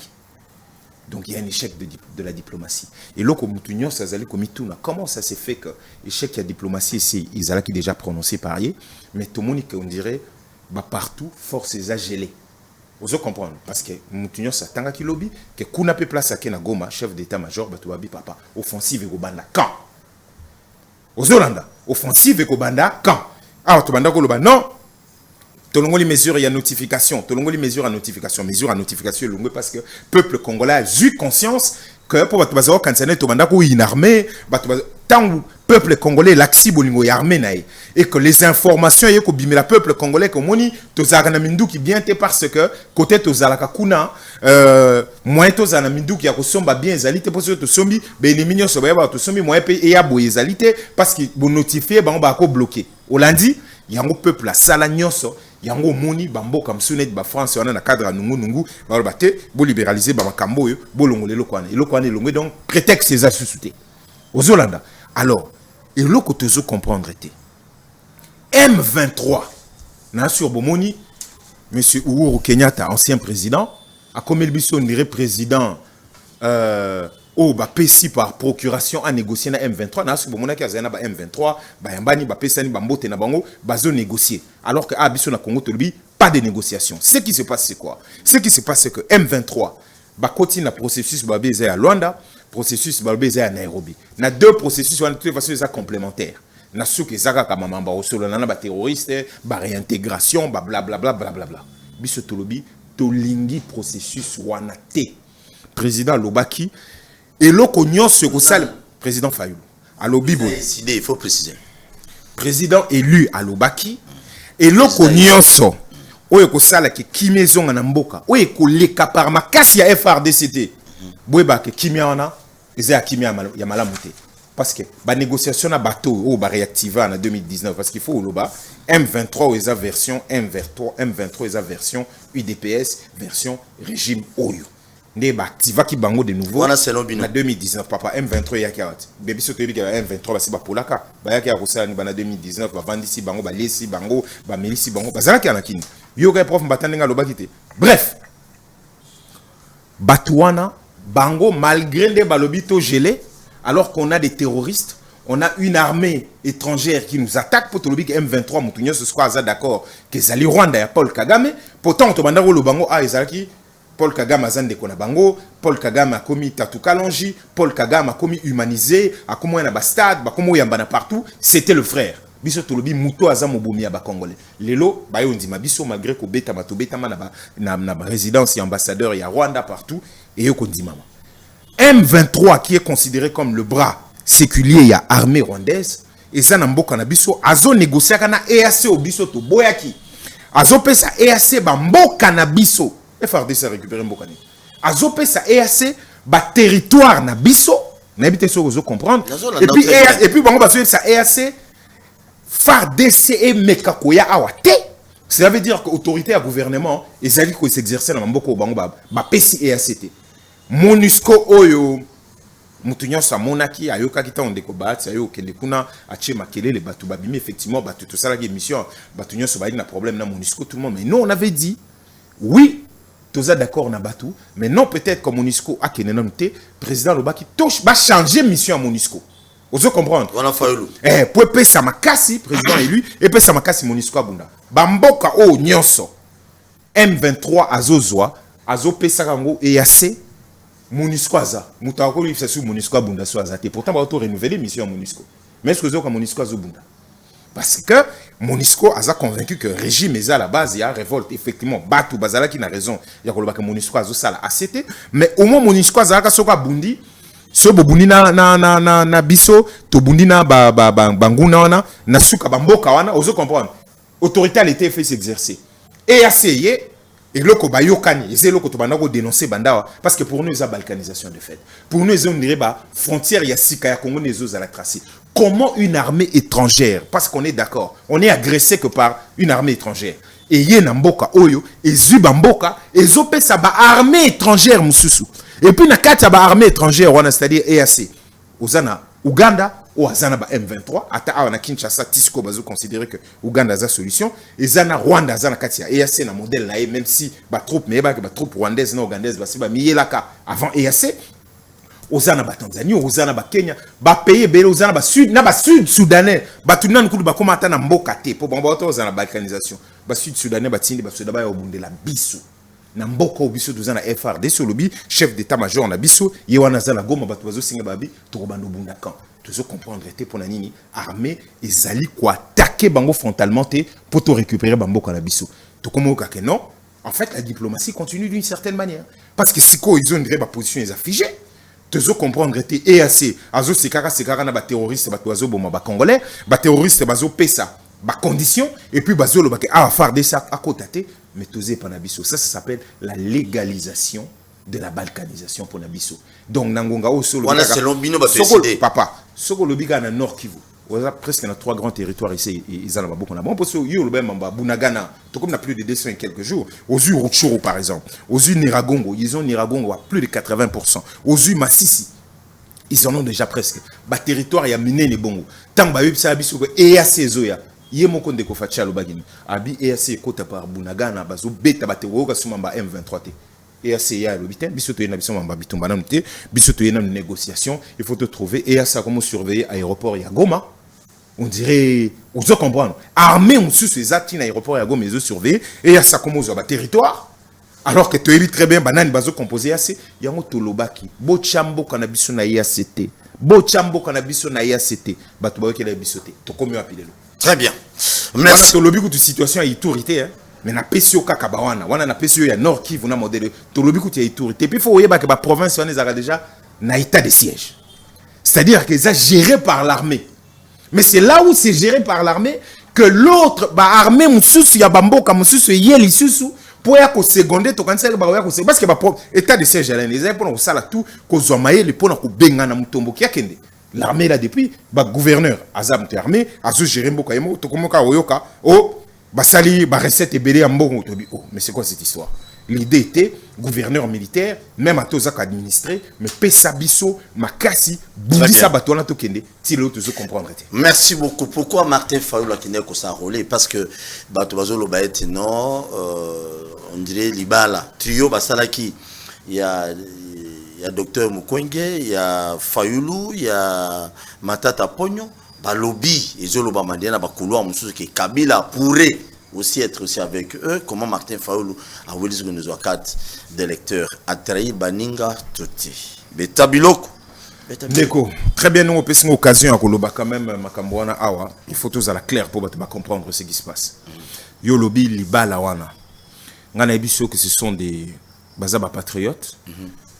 Donc il y a un échec de la diplomatie. Et là, comme Moutounion, ça allait comme tout. Comment ça s'est fait que l'échec de la diplomatie, c'est ils allaient qui déjà prononcé par hier, mais tout le monde on dirait bah partout force est gelée. Vous comprenez parce que Moutounion ça tanga ki lobby que kuna pe place à Kena Goma chef d'état-major batuabi papa offensive et Gobanda quand. Aux Hollanda offensive et Gobanda quand. Ah tu banda ko loba non. Tolongo les mesures, il y a notification. Tolongo les mesures à notification. Mesures à notification, parce que le peuple congolais a eu conscience que pour Batubazo, quand c'est une armée, tant le peuple congolais l'axi bolingo est armé et que les informations et que le peuple congolais comme on tozana mindu qui bien parce que côté tozalaka kuna moins tozana mindu qui a kosomba bien ezalité pour que tosombi ben les mignons so ba tosombi moins et ya bo ezalité parce que bon notifier ba on ba ko bloquer. Olandi yango peuple la sala nyonso yango moni bambo comme sunet ba France on a cadre nungu ba baté bo libéraliser ba makambo yo bo longole lokwane longwe donc prétexte ces associés aux Hollanda. Alors et là que tu comprendre était M23 na sur bomoni monsieur Uhuru Kenyatta ancien président a comme el biso dirait président oh bah pesi par procuration à négocier na M23 na sur bomona ki azana ba M23 ba yambani ba pesani ba mbote na bango bazo négocier alors que abiso na Congo tolobi pas de négociation. Ce qui se passe c'est quoi? Ce qui se passe c'est que M23 ba continue le processus ba baiser à Luanda, processus ba baiser à Nairobi. Na deux processus de toute façon ça complémentaires. Na sou que zaka ka mamamba osolo na ba terroriste, ba réintégration, ba blablabla blablabla. biso tolobi tolingi processus wana te. Président Lobaki et loko nyonso ko sala président Fayulu. Alobi boy. Décidé, il faut préciser. Président élu à Lobaki et loko nyonso oyo ko sala ke kimezonga na mboka oyo ko leka par makasi ya FRDCT. Boyeba ke kimia wana eza kimia ya malamu te. Parce que la négociation à bateau ou ba réactiver en 2019 parce qu'il faut loba M23 eza version M23 eza version UDPS version régime Oyo. Ne ba activa ki bango de nouveau en 2019 papa M23 ya kiat. Bébé soto bi M23 ba si ba polaka ba ya ki akosala ni ba na 2019 ba vandisi bango ba lesi bango ba melisi bango ba zala ki anakini. Yo ka prof mbatande nga loba kité. Bref. Batouana bango malgré des balobito gelés. Alors qu'on a des terroristes, on a une armée étrangère qui nous attaque pour tout le M23, Moutounio, ce soit d'accord que Zali Rwanda et Paul Kagame. Pourtant, on a le bango à Ezaki, Paul Kagame a zande kona bango, Paul Kagame a commis Tatou Kalonji, Paul Kagame a commis humanisé, a commis un bastade, a commis un partout. C'était le frère. Biso tolobi muto aza mobomi ya ba congolais. Lelo ba yo ndima biso malgré ko beta mato beta na résidence et ambassadeur ya Rwanda partout et yo ko ndima. M23 qui est considéré comme le bras séculier à l'armée rwandaise et ça n'amboka na biso azo négocier kana EAC au biso to boyaki azo pesa EAC ba mboka na biso FRDC a récupéré mboka ni azo pesa EAC ba territoire na biso na habité so ozo comprendre et puis bango bazo pesa EAC FARDC et mekakoya awate. Ça veut dire que l'autorité à gouvernement ezali ko s'exercer na mboka bango ba pesi EAC. MONUSCO oyo mutunyo sa monaki ayoka kita ondeko baati ayo kende kuna ache makelele batu babimi effectivement batu tout ça la émission batunyo so ba na problème na MONUSCO tout le monde mais non on avait dit oui tous d'accord na batu mais non peut-être comme MONUSCO a kenenomte président Lobaki touche ba changer mission à MONUSCO. Vous comprendre on a Fayulu pour pesa makasi président élu et pesa makasi MONUSCO abunda bamboka o nyonso M23 azozwa azo pesa kango EAC MONUSCO aza mutako lui fait sur MONUSCO abunda so azate pourtant ba auto renouveler mission à MONUSCO mais est-ce que zo ka MONUSCO azobunda parce que MONUSCO a convaincu que le régime est à la base il y a révolte effectivement batu bazala qui n'a raison il y a que MONUSCO azo sala ACT mais au moins MONUSCO azaka soka bundi so bobundi na biso to bundi na banguna wana na suka bamboka wana ozo comprendre autorité à l'état fait s'exercer et essayer et loko bayokani et loko to bandako dénoncer bandawa parce que pour nous c'est la balkanisation de fait pour nous on dirait ba frontière ya sika ya Congo les à la tracer comment une armée étrangère parce qu'on est d'accord on est agressé que par une armée étrangère et yena mboka oyo et zuba mboka et zopesa ba armée étrangère mususu et puis na kati ba armée étrangère wana c'est-à-dire EAC ozana Uganda ou azana ba M23 ata awana Kinshasa Tisco bazo considérer que Uganda za solution et zana Rwanda zana kati ya EAC na modèle là même si ba troupe mais ba troupe rwandaise na ougandaise ba si ba miyelaka avant EAC ozana ba Tanzanie ozana ba Kenya ba pays bele ozana ba sud soudanais ba tunana nkulu ba komata na mboka te po ba ozana balkanisation ba sud soudanais ba tindi ba soda ba obundela biso na mboka obiso dozana FRDC lobby chef d'état-major na biso yewana zala goma ba tozo singa babi to bando bunda kan tozo comprendre te pour na nini armée ezali ko attaquer bango frontalement te pour to récupérer bamboka na biso to komoka que non en fait la diplomatie continue d'une certaine manière parce que siko ils ont une position ils affigée tozo comprendre te EAC azo sekara na ba terroriste ba tozo boma ba congolais ba terroriste bazo pesa ba condition et puis bazo lo ba ke a faire des sacs à côté mais tosé panabiso ça s'appelle la légalisation de la balkanisation pour Nabiso donc nangonga o solo voilà selon bino ba décider papa soko lobiga na nord Kivu on a presque dans 3 grands territoires ici ils en ont beaucoup na bon parce que yo lo bemba Bunagana tout comme na plus de 200 et quelques jours aux yeux Rutshuru par exemple aux yeux Niragongo ils ont Niragongo à plus de 80% aux yeux Masisi ils en ont déjà presque ba territoire ya minene bongo tant ba yebisa biso ko EAC zoya yemoko ndeko facha lo bagini abi EAC kota par Bunagana bazo beta batero ka sumamba M23 te EAC ya lo bitin biso to yena biso mamba bitumba na mte biso to yena négociation il faut te trouver EAC comment surveiller aéroport ya Goma on dirait on doit comprendre armée on sous ces actes aéroport ya Goma ils surveiller EAC comment zo ba territoire alors que tu évites très bien banane bazo composé EAC yango tolobaki bo chambo kana biso na EAC bo chambo kana biso na EAC batu ba kela biso te to komi apilelo. Très bien. Merci. Voilà, lobby de situation à autorité. mais na pesio kaka ba wana na pesio ya Nord Kivu na modèle to lobi kuti ya Ituri et puis faut yeba que ba province wana ezaka déjà na état de siège, c'est-à-dire que ça géré par l'armée. Mais c'est là où c'est géré par l'armée que l'autre ba armée mususu ya bamboka mususu yeli susu pour ya ko seconder to kanisa ba ya ko parce que ba état de siège là les pour ko sala tout ko zomaye le pour ko benga na mutombo ki akende. L'armée là depuis ba gouverneur azam te armée azu gérer mboka yemo to komoka oyoka oh basali ba recette ebele ya mbongo to bi oh mais c'est quoi cette histoire? L'idée était gouverneur militaire même à tozaka administré mais pesa biso makasi bundisa bato na to kende ti le to comprendre. Merci beaucoup. Pourquoi Martin Fayulu qui n'est que ça rôle parce que bato bazolo ba eti non on dirait libala trio basala qui il y a docteur Mukwenge, il y a Fayulu, il y a Matata Pogno, Balobi, et Zoloba Mandiana, Bakouloua, Moussou, qui Kabila pourrait aussi être aussi avec eux. Comment Martin Fayulu a voulu que nous avons 4 d'électeurs. Atrahi Baninga Toti. Betabiloko. Neko, très bien, nous avons une occasion à Koloba quand même, Makambouana Awa. Il faut tous à la claire pour comprendre ce qui se passe. Yo Lobi, Libala Wana. Ngana Ebiso que ce sont des Bazaba patriotes.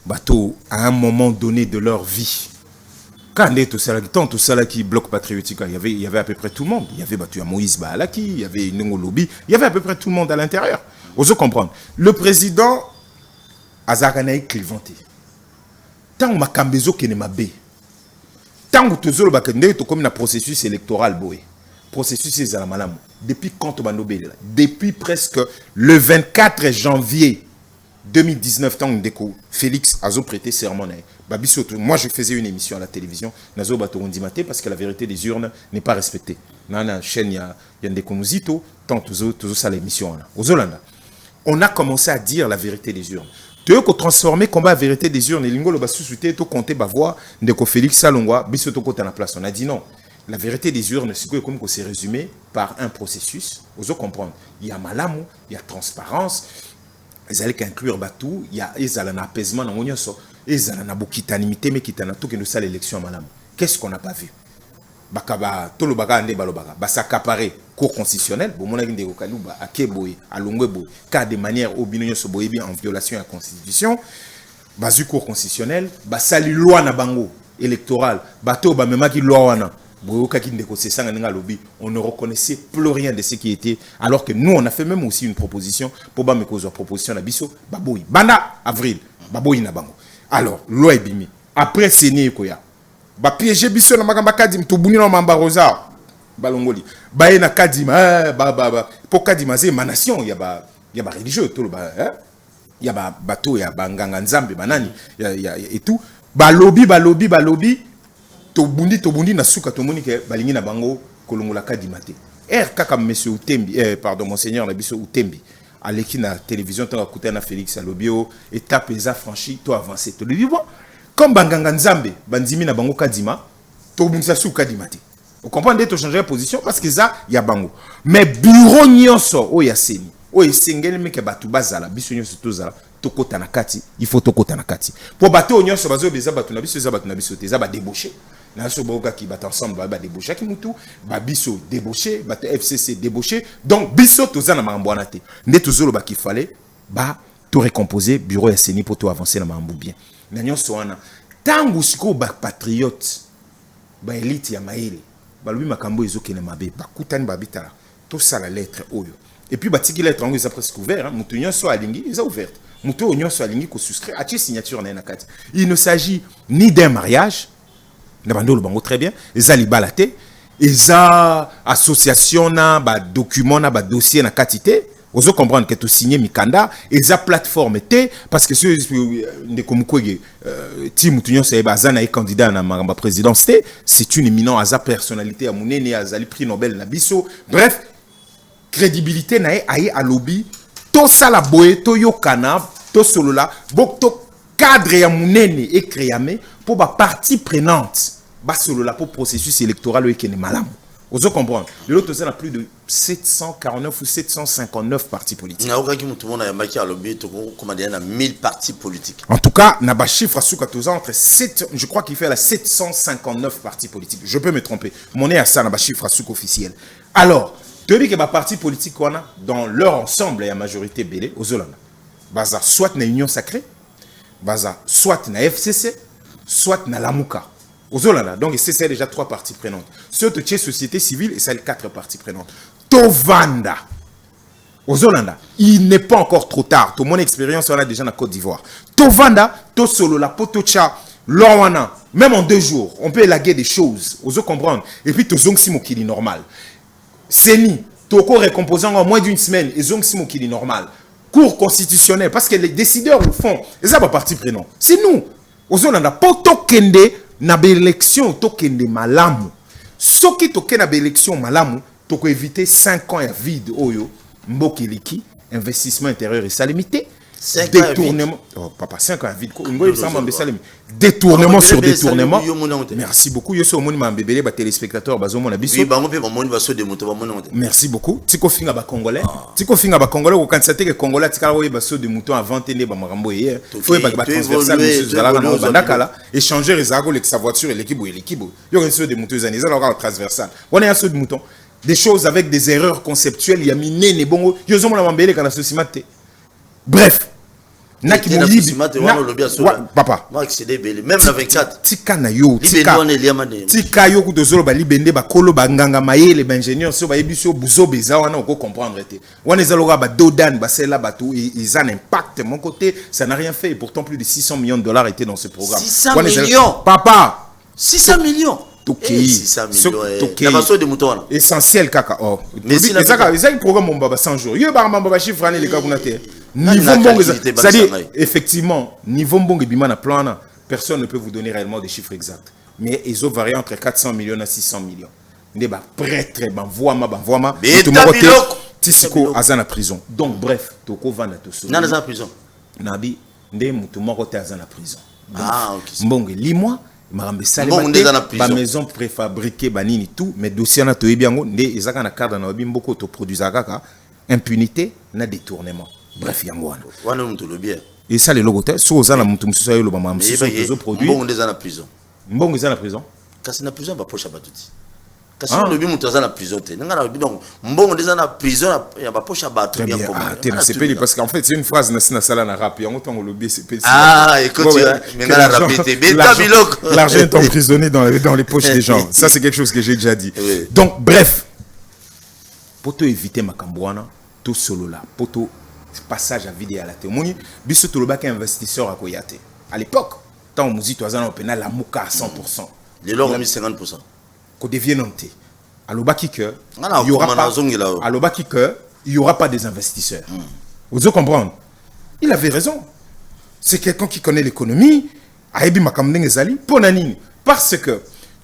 Bateau à un moment donné de leur vie. Quand tout ça qui bloc patriotique, il y avait à peu près tout le monde. Il y avait Batou Moïse Baalaki, il y avait Nengo Lobi, il y avait à peu près tout le monde à l'intérieur. Osez comprendre. Le président Azaranaï Clivanté. Tant que Makambezo Kenemabe. Tant que Tozolo Bakende, tu comme un processus électoral boé. Processus est à la malam. Depuis quand on depuis presque le 24 janvier 2019, tant que Félix a prêté serment. Moi, je faisais une émission à la télévision, parce que la vérité des urnes n'est pas respectée. Dans la chaîne, il y a des conusito, tant que ça l'émission. On a commencé à dire la vérité des urnes. Tu veux transformer le combat à la vérité des urnes, et l'ingolo va susciter, tu compter, voir, de Félix Salongwa, bisoto côté la place. On a dit non. La vérité des urnes, c'est comme c'est résumé par un processus. Vous comprendre. Il y a malamu, il y a transparence. Ils allaient inclure Batou, il y a un apaisement dans l'Union, ils allaient une kitanimité, mais kitana tout que nous ça l'élection madame. Qu'est-ce qu'on n'a pas vu? Bakaba, tout le baga ande balobaga, basa caparé cour constitutionnel, bon mon avis kaluba, akeboy, alongwebo, cas de manière au binonyo soboyebi en violation à la constitution, basu cour constitutionnel, basali loi na bango électorale, bateau ba memaki loi wana. On ne reconnaissait plus rien de ce qui était, alors que nous on a fait même aussi une proposition pour ba mekozo proposition na biso baboyi banda avril baboyi na bango. Alors loi ebimi après séné koya ba piéger biso na makamba kadim to buni na mamba rosa balongoli ba na kadima ba pour kadima c'est ma nation il y a ba religieux tout le ba il y a ba bateau ya banganga nzambe banani et tout ba lobby tobundi na suka tomoni ke balingi na bango kolongola kadimate kaka monsieur Utembi pardon monseigneur na biso Utembi aleki na télévision tant akuta na Félix Alobio étape eza franchi to avancer to le vivant comme banganga nzambe bandimi na bango kadima tobundi sa suka kadimate. Vous comprenez to changer position parce que ça ya bango mais bureau nyonso o ya seni o esengeli meke batu bazala biso nyonso tozala tokota na kati il faut tokota na kati pour bato nyonso bazo beza batu na biso za batu na biso te za ba débaucher. Naso boka qui bat ensemble ba débaucher ki mutu ba biso débaucher ba FCC débaucher donc biso tozana mambwana te nde tozolo ba ki fallait ba tout récomposer bureau ya seni pour tout avancer na mambu bien na nyonso wana tangu siko ba patriote ba élite ya maele ba lubi makambo ezokene mabe ba kutani ba bitala tout ça la lettre oyo et puis ba tiki lettre ngo ça presque ouvert hein mutu nyonso alingi ils ouverte mutu nyonso alingi ko souscrire a signature na nakati. Il ne s'agit ni d'un mariage. Très bien, ils ont libalaté, ils ont association na ba document na ba dossier na quantité. Vous comprendre que tu signé Mikanda, ils ont plateforme té parce que ceux de comme quoi Tim Tunyon c'est bazana est candidat na ma présidence c'est une éminente asa personnalité à monene azali prix Nobel na biso. Bref, crédibilité na aye à lobby to sala boye to yokana to solo la bok to cadre ya monene et créamé pour ba partie prenante. Basolo la pour processus électoral qui est malam. Vous comprenez? De l'autre côté, on a plus de 749 ou 759 partis politiques. En tout cas, on a un chiffre entre 7, je crois qu'il fait la 759 partis politiques. Je peux me tromper. Mon est à ça, on a un chiffre officiel. Alors, Tu as dit que les partis politiques, dans leur ensemble, il y a majorité belé aux Hollandais. Baza soit na Union Sacrée, baza soit na FCC, soit na Lamuka. Aux Hollandais. Donc, c'est déjà 3 parties prenantes. Surtout que société civile, et c'est 4 parties prenantes. Tovanda. Aux Hollandais, il n'est pas encore trop tard. Tout mon expérience, on a déjà en Côte d'Ivoire. Tovanda, to solo la potocha, l'orwana. Même en 2 jours, on peut élaguer des choses. Aux comprendre. Et puis, to zong simo qui est normal. Seni, toko récomposant en moins d'une semaine, et zong simo qui est normal. Cour constitutionnelle, parce que les décideurs au fond, ils ont pas partie prenante. C'est nous. Aux Hollandais, poto kende, na élection, to kende malamu. Ce qui toke na élection malamu, toko éviter 5 ans à vide, oyo. Mbokeliki, investissement intérieur et salimité, détournement. Oh, papa, 5 ans vite. Détournement sur détournement. Merci beaucoup. Yo so moni mambebele ba téléspectateurs bazo mona biso. Merci beaucoup. Tiko finga ba congolais. Tiko finga ba congolais ko kansate ke congolais tika oye baso de mouton avant tene ba marambo hier. Faut ba transversal monsieur Zala na bandakala échanger les argos avec sa voiture et l'équipe. Yo renso de mouton zani za la transversal. On est à saut de mouton. Des choses avec des erreurs conceptuelles, il y a miné les bongo, ils ont mambélé quand la société. Bref, naki moyibi, papa. Même la 24. Tika na yo, tika yo kutozolo ba libende ba kolo ba nganga mayele ba ingénieur so ba yebiso buzo beza wana ko comprendre te. Wana ezaloga ba dodan ba sela ba tout, ils ont un impact de mon côté, ça n'a rien fait et pourtant plus de 600 millions de dollars étaient dans ce programme. 600 millions. Papa, 600 millions. Essentiel kaka oh mais si ça un programme on 100 jours yo ba mamba chiffre année les kakunate niveau bon c'est-à-dire effectivement niveau bon bima na plan personne ne peut vous donner réellement des chiffres exacts mais ils ont varié entre 400 millions à 600 millions ne ba prêtre ba voix tout le monde tisiko azana prison donc bref toko vanda to so na za prison nabi nde mutu moko te azana prison ah OK mbonge limwa marambe salimate ba maison préfabriquée banini tout mais dossier na to yebiango nde ezaka na cadre na bimboko to produisa kaka impunité na détournement bref yango wana mutu lo bien et ça les logote so ozana mutu mususu ayo lo ba mamsi so produit mbongo ndeza na prison mbongo eza na prison kasi na prison ba pocha batuti kasi le bi mutu azana prison te nga na bi donc mbongo ndeza na prison ya ba pocha batu bien comme c'est pas parce qu'en fait c'est une phrase na sala na rap yango tango lobi c'est ah écoute mais nga la répéter beta biloko l'argent est emprisonné dans les poches des gens ça c'est quelque chose que j'ai déjà dit donc bref pour te éviter makambwana tout solo là pour tout passage à vide à la témoigne biso to lobaka investisseur à koyate à l'époque tant muzito azana opena la muka à 100% les lors ont mis 50%. Qu'on devienne hanté. À l'Obaki que il y aura pas. À l'Obaki que il y aura pas des investisseurs. Vous devez comprendre. Il avait raison. C'est quelqu'un qui connaît l'économie. Aïbi makamdeng ezali pour nanini. Parce que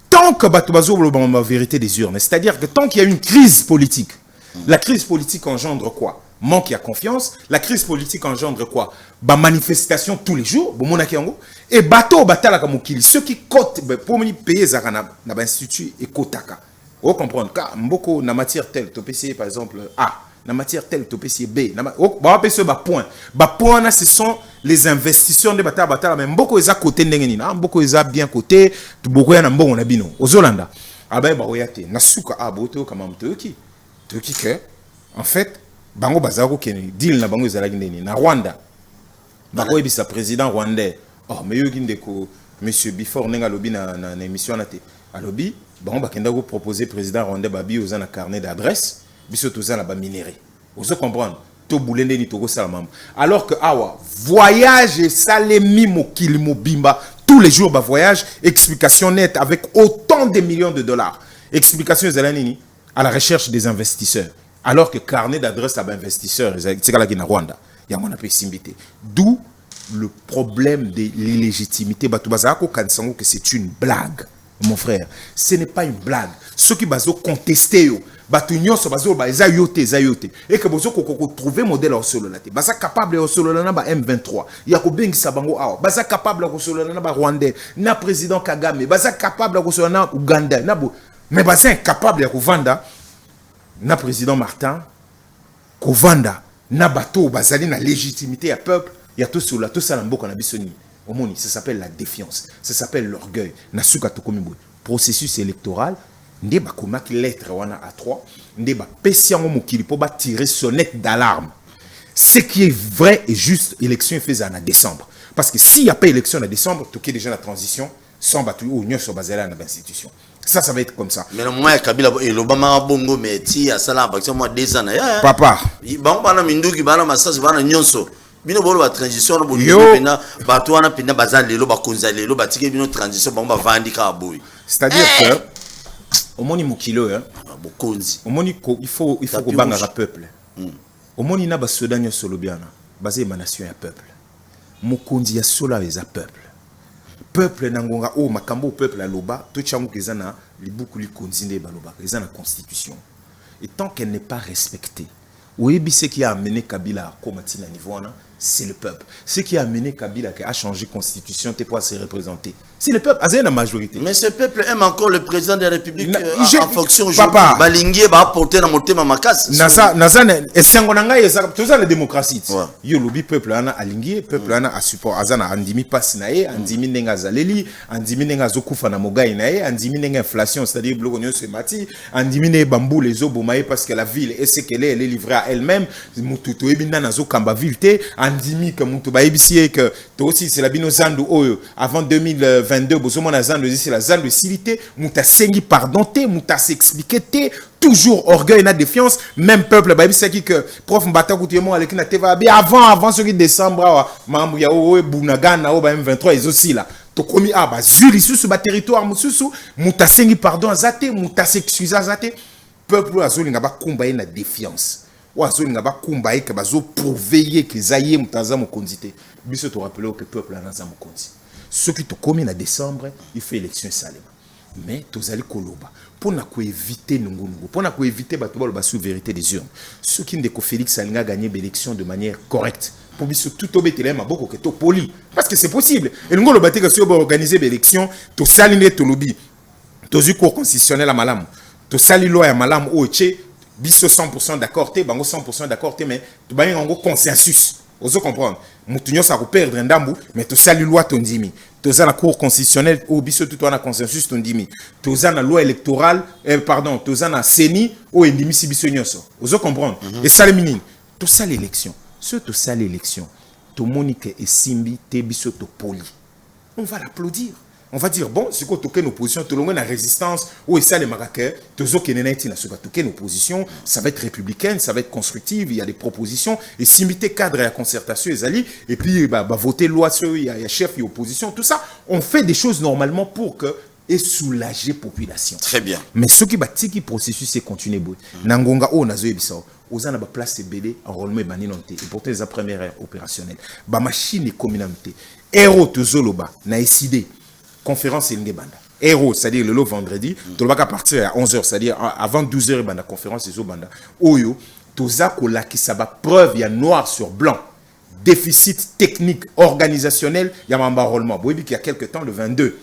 tant que batubazo la vérité des urnes, c'est-à-dire que tant qu'il y a une crise politique, la crise politique engendre quoi? Manque à confiance. La crise politique engendre quoi? Bah manifestation tous les jours. Bon monakiango. Et bateau batala kamukili. Ceux qui cotent pour me payer zarana na institut et kotaka. Vous comprenez? Car mboko na matière telle topesi par exemple A. Na matière telle topesi B. Na ba pese ba point. Ba point na ce sont les investisseurs de batala mais mboko eza côté ndengeni na mboko eza bien côté. Tuboko ya na mbongo na bino. Ozolanda. Abaye ba oyate. Na suka aboto kama mtoki. Toki que en fait bango bazako keni deal na bango ezalaki ndeni na Rwanda bango ebisa président rwandais oh mais yo kindeko monsieur before nenga lobi na émission na te alobi bango bakenda ko proposer président rwandais babi oza na carnet d'adresse biso toza na ba minerai ozo comprendre to boulende ni toko sala mamba alors que awa voyage et salemi mokili mobimba tous les jours ba voyage explication nette avec autant de millions de dollars explication ezalani à la recherche des investisseurs. Alors que carnet d'adresse à investisseurs, c'est là qui est Rwanda. Il y a mon appel simbité. D'où le problème de l'illégitimité. Que c'est une blague, mon frère. Ce n'est pas une blague. Ceux qui baso contesté et que vous trouver modèle au solo là. Baza capable au solo là ba M23. Il y a ko sabango awa. Baza capable au solo là ba Rwandais. Na président Kagame. Baza capable au solo là Ouganda. Na mais baza incapable à Rwanda. Na président Martin, Kovanda, na bateau, bazali na légitimité à peuple, il y a tout cela, tout ça l'ambo qu'on a bisoni. Omoni, ça s'appelle la défiance, ça s'appelle l'orgueil. Na suka tokomibo. Processus électoral, nde bakomaki lettre wana à 3 nde bapesi yango mokili po tirer sonnette d'alarme. Ce qui est vrai et juste, élection est faite en décembre. Parce que s'il n'y a pas élection en décembre, tu es déjà la transition, sans battu ou n'y a pas basé dans l'institution. Ça va être comme ça. Mais le moment où Kabila et l'Obama bongo meti à ça là, parce que moi 2 ans. Papa. Bon, bana minduki bana masasi bana nyonso. Bino bolo ba transition no bolo pena bato wana pena bazali lo ba konzali ba tike bino transition ba vandi ka boy. C'est-à-dire que au moni mokilo hein, bokonzi. Au moni il faut ko banga ka peuple. Au moni na ba soda nyonso lobiana, basé émanation ya peuple. Mokonzi ya sola eza peuple. Peuple nangonga o makambo peuple la loba, to chango kezana libuku li konzinde ba loba, kezana constitution. Et tant qu'elle n'est pas respectée, oui, ce qui a amené Kabila à combattre à niveau, c'est le peuple. Ce qui a amené Kabila à changer la constitution pour se représenter. C'est le peuple, c'est la majorité. Mais ce peuple aime encore le président de la République en fonction aujourd'hui. Papa, Balingué va apporter dans mon thème à Makas. C'est la démocratie. Yo lobby peuple ana alingué, peuple ana a support azana andimi passe nae, andimi nenga zaleli, andimi nenga zokufa na mogai nae, andimi nenga inflation, c'est-à-dire bloc on se mati, andimi ne bambou les obomaye parce que la ville est ce qu'elle est livrée à elle-même, mututo ebina na zo kamba ville te, andimi que mutu ba ebisi que to aussi c'est la bino zandu oyo avant 2022 bozomona zandu c'est la zandu civilité, muta sengi pardonté, muta s'expliquer te toujours orgueil et défiance, même peuple ba ebisi que prof mbata kutiyemo aleki na teva avant ce qui décembre mambu ya o bunagana o ba M23 ils aussi là to komi ba zuli sous ba territoire mususu muta sengi pardon azate muta s'excuser azate peuple azoli nga ba kumba na défiance ou azoli nga ba kumba ke bazo prouver que zaye mutaza mokonzi te biso to rappeler que peuple anaza mokonzi ce qui to komi na décembre il fait élection salema mais tozali koloba pour na ko éviter nungunungu pour na ko éviter bato ba sous vérité des urnes ceux qui ndeko Félix alinga gagner l'élection de manière correcte pour biso tout obetele maboko que to poli parce que c'est possible et ngolo bateka sur organiser l'élection to saline to lobby to zu cour constitutionnel à malam to sali loi ya malam o che biso 100% d'accord te bango 100% d'accord te mais to ba ngo consensus ozo comprendre mutunyo sa ko perdre ndambu mais to sali loi to ndimi to za la cour constitutionnelle o biso tout on a consensus to ndimi to za na loi électorale pardon to za na seni o ndimi si biso nyoso ozo comprendre et ça le minine to ça l'élection ce to ça l'élection to monique et simbi te biso to poli on va l'applaudir. On va dire, bon, c'est quoi toquer nos positions, tout le monde a résistance, ou et ça les marocains, tout ce qui est néné, toquer nos positions, ça va être républicaine, ça va être constructive, il y a des propositions, et s'imiter cadre et la concertation, les alliés, et puis voter loi sur, il y a chef et opposition, tout ça, on fait des choses normalement pour que, et soulager la population. Très bien. Mais ce qui bâtit qui processus, c'est continuer. Nangonga, oh, nazo ebisao. Aux ans, place CBD, enrôlement et baninonté. Et pourtant, la première ère opérationnelle. Ba machine et communauté. Héros, tozoloba, na décidé. Conférence et banda. Héros, c'est-à-dire le vendredi, tu vas partir à 11h, c'est-à-dire avant 12h, banda conférence et banda. Oyo, toza kola qui ça va preuve, il y a noir sur blanc. Déficit technique, organisationnel, il y a un enrôlement. Vous voyez qu'il y a quelques temps, le 22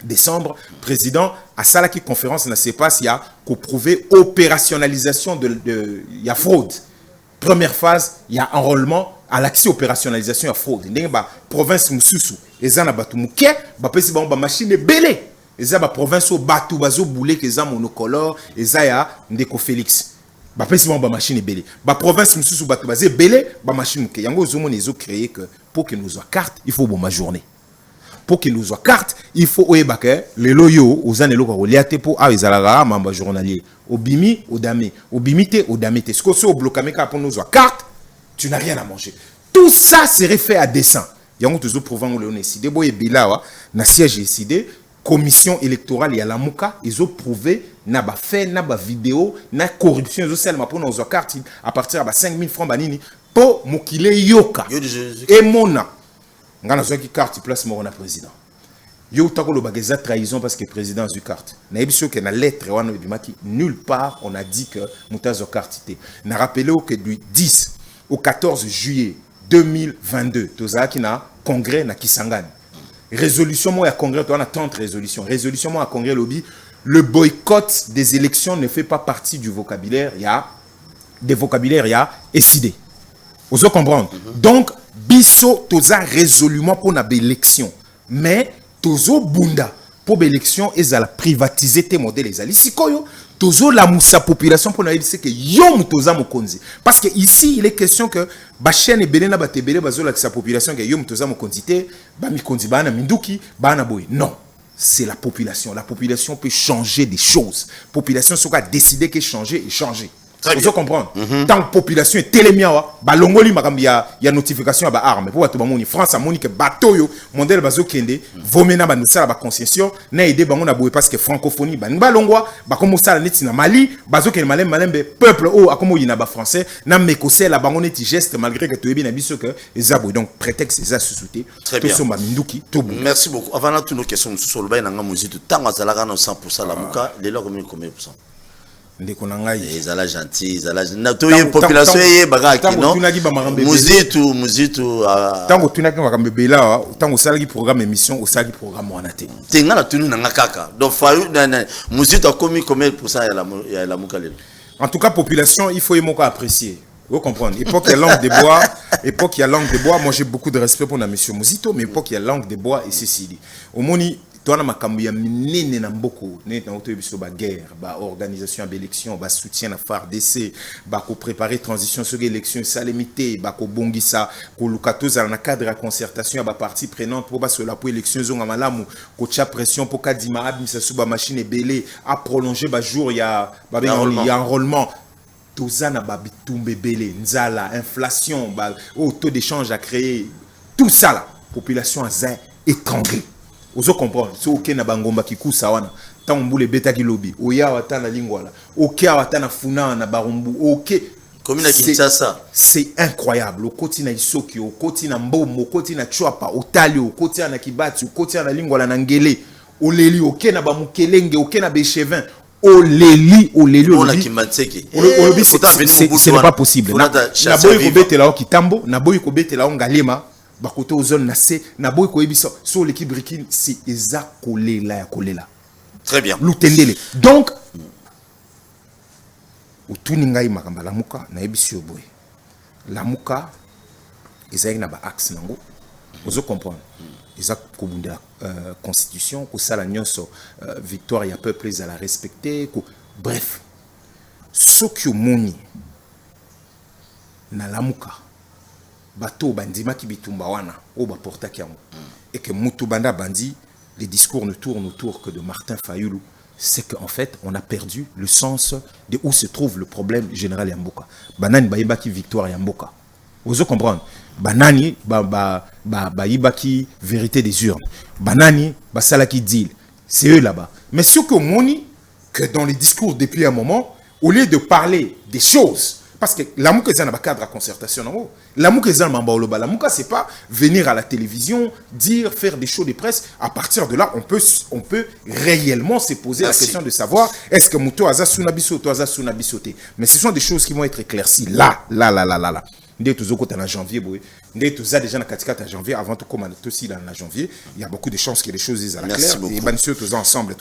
décembre, président à Salaki conférence, ne sait pas s'il y a qu'au prouver opérationnalisation il y a fraude. Première phase, il y a enrôlement. À l'accès opérationnalisation à fraude. Il y a une province mususu. Et ça na batu muke, ba pesi ba machine belé. Et ça ba province au batu bazo boulé que ça monocolore et ça ya ndeko Félix. Ba pesi ba machine belé. Ba province mususu batu bazé belé, ba machine muke. Yango zomo nezo créer que pour que nous soit carte, il faut ma journée. Pour qu'il nous soit carte, il faut oebake les loyo aux années loko liate pour a ezalaga mamba journalier. Obimi odame, obimité odamete. Ce que so blokameka pour nous soit carte. Tu n'as rien à manger. Tout ça serait fait à dessein. Il y a un toujours prouvant où on décidé. Boye bilawa, na siège décidé. Commission électorale, il y a la mouka. Ils ont prouvé, n'a pas fait, n'a pas vidéo, n'a corruption. Ils ont seulement pour nos cartes à partir de 5 000 francs banini pour moukile yoka. Et mona. Ngana zoki carte place morona président. Yo tako lo bageza trahison parce que président du carte. Na ebisho que na lettre wana bimaki nulle part on a dit que mutazo carte té. Na rappelé que du 10 au 14 juillet 2022, tozaki na congrès na Kisangani. Résolution moi à congrès, on a tant de résolutions. Résolution moi à congrès lobby, le boycott des élections ne fait pas partie du vocabulaire, il y a des vocabulaires, il y a décidé. Vous comprendre. Donc biso toza résolument pour na élection. Mais tozo bunda pour l'élection et la privatiser tes modèles les ali sikoyo tozo la moussa population pour dire que yo mutoza mokonzi parce que ici il est question que ba chaîne ebele ba tebele bazo la population que yo mutoza mokonzi te ba mikonzi bana minduki bana boy non c'est la population peut changer des choses population soka décider que changer et changer. Vous comprenez? Tant que population est télémiawa, balongoli makambi ya notification ba arme. Pour tout monde France a moni que bateau yo modèle bazo kende vomena ba nosala ba concession na aider bango na boye parce que francophonie ba balongwa ba komo sala neti na Mali bazo kende malembe peuple o akomo yina ba français na mekose la bango neti geste malgré que toyebi na biso que ezabo donc prétexte eza sous-souté to somba minduki to. Merci beaucoup. Avant toute nos questions sur le bain nga musique tant azalaka na 100% la muka les lors combien de pourcents? Ndeko na ngai ezala gentil ezala na to ye population ye bagaki non muzitu tango tunaki makambe bela tango salaki programme émission osaki programme wana te tenga na tunu na kaka donc fayu muzitu a commis combien de pourcents ya la mukalelo. En tout cas population il faut yemoko apprécier. Vous comprenez? Époque il y a langue de bois, moi j'ai beaucoup de respect pour la monsieur Muzito mais époque il y a langue de bois et ceci dit au moni toi na makambo ya minene na mboko ne na auto biso ba guerre ba organisation ba élection ba soutien na FARDC ba ko préparer transition sur élection salemité ba ko bongisa ko lukatoza na cadre de concertation ba partie prenante pour ba cela pour élection zonga malamu ko tcha pression pour kadima abimisa suba machine belé à prolonger ba jour ya ba enrôlement tozana ba bitumbe belé nzala inflation ba taux d'échange à créer tout ça la population azin étranglée. Vous comprenez? Si ok na bangomba kikusa wana tambule beta kilobi oya watana lingwala ok watana funa na barumbu ok comme na Kinshasa c'est incroyable okoti na isoki okoti na mbombo okoti na chwapa otali okoti na kibati okoti na lingwala na ngele oleli ok na bamukelenge ok na bechevin oleli ce n'est pas possible na boy ko betela o kitambo na boy ko betela o ngalema bakoto ozone na se na boy ko ebisa sur l'équipe Brikine c'est eza kolela ya kolela très bien lutendele donc utuni ngai makamba lamuka na ebisi boy lamuka eza na ba axe nango ozo comprendre eza ko bunda constitution ko sala nyonso victoire ya peuple eza la respecter bref sokyo moni na lamuka bateau bandima ki bitumba wana o ba porta kiango et que mutu banda bandi les discours ne tournent autour que de Martin Fayulu c'est qu'en fait on a perdu le sens de où se trouve le problème général Yamboka banani bayeba ki victoire Yamboka vous comprenez banani ba ki vérité des urnes banani basala ki deal c'est eux là-bas mais ce que moni que dans les discours depuis un moment au lieu de parler des choses. Parce que l'amour que ça n'a pas cadre à concertation, l'amour que ça n'a pas l'amour c'est pas venir à la télévision, dire, faire des shows de presse. À partir de là, on peut réellement se poser la question de savoir est-ce que Mouto Aza Sunabiso ou Aza Sunabisoté. Mais ce sont des choses qui vont être éclaircies là. Dès que tu en janvier, dès que tu as déjà en janvier, avant tout comme aussi là en janvier, il y a beaucoup de chances que les choses soient claires. Et bien sûr, tous ensemble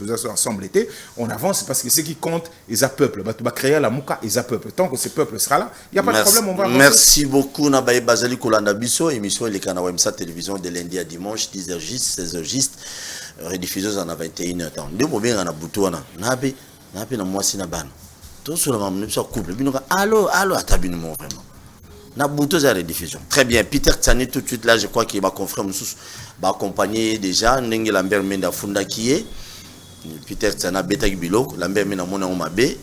été, on avance parce que ce qui compte, ils a peuple. Tu vas créer la mouka, ils a peuple. Tant que ce peuple sera là, il n'y a pas de problème. On va merci beaucoup. Nabaye Bazali Kolanda Bisso, émission Les Canaux Wemsa Télévision de lundi à dimanche, 10h juste, 16h juste, rediffuseuse en 21h. Deux mots bien en Aboutouana. Nabe na moi si na ban. Tout sur la maman, nous sommes couple. Allô, atabine mon vraiment. Na bouto za rediffusion. Très bien. Peter Tsani tout de suite là, je crois qu'il va confirmer Moussous va accompagner déjà Ndenge Lambert Menda Funda qui est Peter Tsana Beta Biloko Lambert Menda Mona Omabe.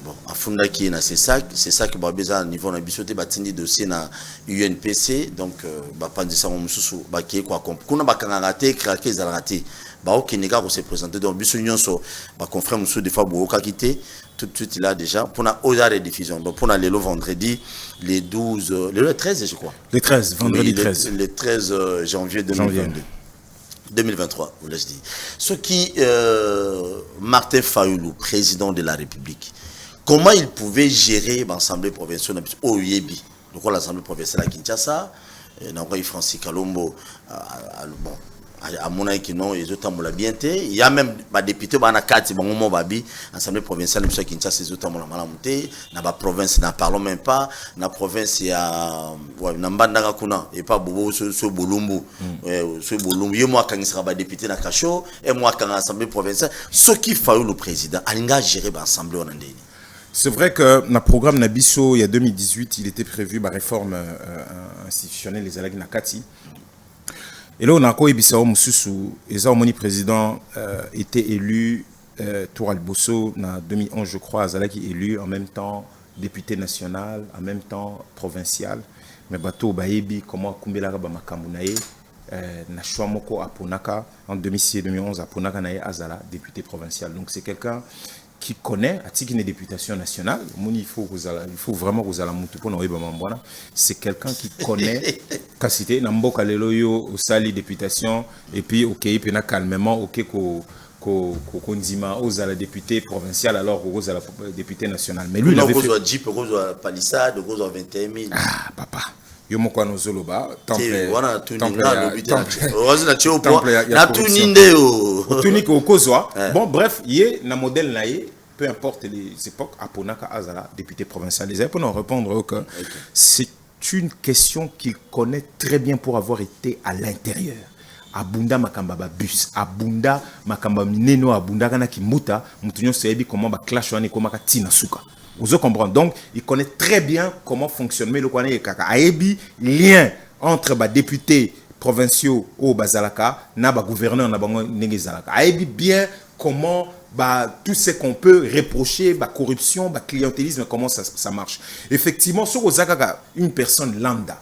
Bon, à Funda qui est c'est ça que va besoin niveau na bisoté batindi dossier na UNPC donc ba pandisa Moussous ba qui est quoi comme kuna ba kanga raté craquer za raté. Ba okineka ko se présenter donc biso nyonso ba confrère Moussou des fois boka quitté tout de suite là déjà pour la aux diffusion donc pour aller le vendredi les 12 le 13 je crois le 13 vendredi 13 le 13 janvier 2023 vous laisse dire ce qui Martin Fayulu président de la République comment il pouvait gérer l'Assemblée provinciale au Yebi donc l'Assemblée provinciale à Kinshasa donc Francis Kalombo bon à mon avis non les autres ont la bien il y a même des députés dans la carte bon moment babi assemblée provinciale monsieur Kinshasa les autres ont la malamuté dans la province n'en parlons même pas dans la province il y a Nambanda kuna et pas bobo ce bolumbu ce bolumbu et moi quand il sera député dans Kacho et moi quand l'assemblée provinciale ce qui fait le président alinga gérer l'assemblée en Andéni. C'est vrai que dans le programme Nabiso, il y a 2018, il était prévu la réforme institutionnelle des Alagi Nakati. Et là, on a encore Ibisao Moussousou, et ça, le président était élu, Toural Bosso, en 2011, je crois, Zalaki élu en même temps député national, en même temps provincial. Mais bateau Baebi, comment Kumbela Makambunaye, Nachouamoko à Ponaka, en 2006-2011, à Ponaka Naye Azala, député provincial. Donc c'est quelqu'un qui connaît, à titre de députation nationale, il faut vraiment que vous allez c'est quelqu'un qui connaît, Kassité, Namboka Leloyo, au sali députation, et puis, ok, puis calmement, ok, aux à la députée provinciale, alors aux à la députée nationale. Mais lui, il avait fait... Jeep, palissade, 21 000. Ah, papa. Yo moko no zoloba temple wana tuninga bon bref yé na modèle naé peu importe les époques aponaka azala député provincial les pour nous répondre que c'est une question qu'il connaît très bien pour avoir été à l'intérieur. Abunda makamba ba bus abunda makamba mineno abunda kana kimuta mutunyo sebi comment ba clash wani koma ka tina suka. Vous comprenez. Donc, il connaît très bien comment fonctionne le Kwane Kaka. Aebi, lien entre les députés provinciaux au Bazalaka, na ba gouverneur na bango Negezalaka. Aebi bien comment tout ce qu'on peut reprocher, corruption, clientélisme, comment ça marche. Effectivement, sur Ozakaka, une personne lambda,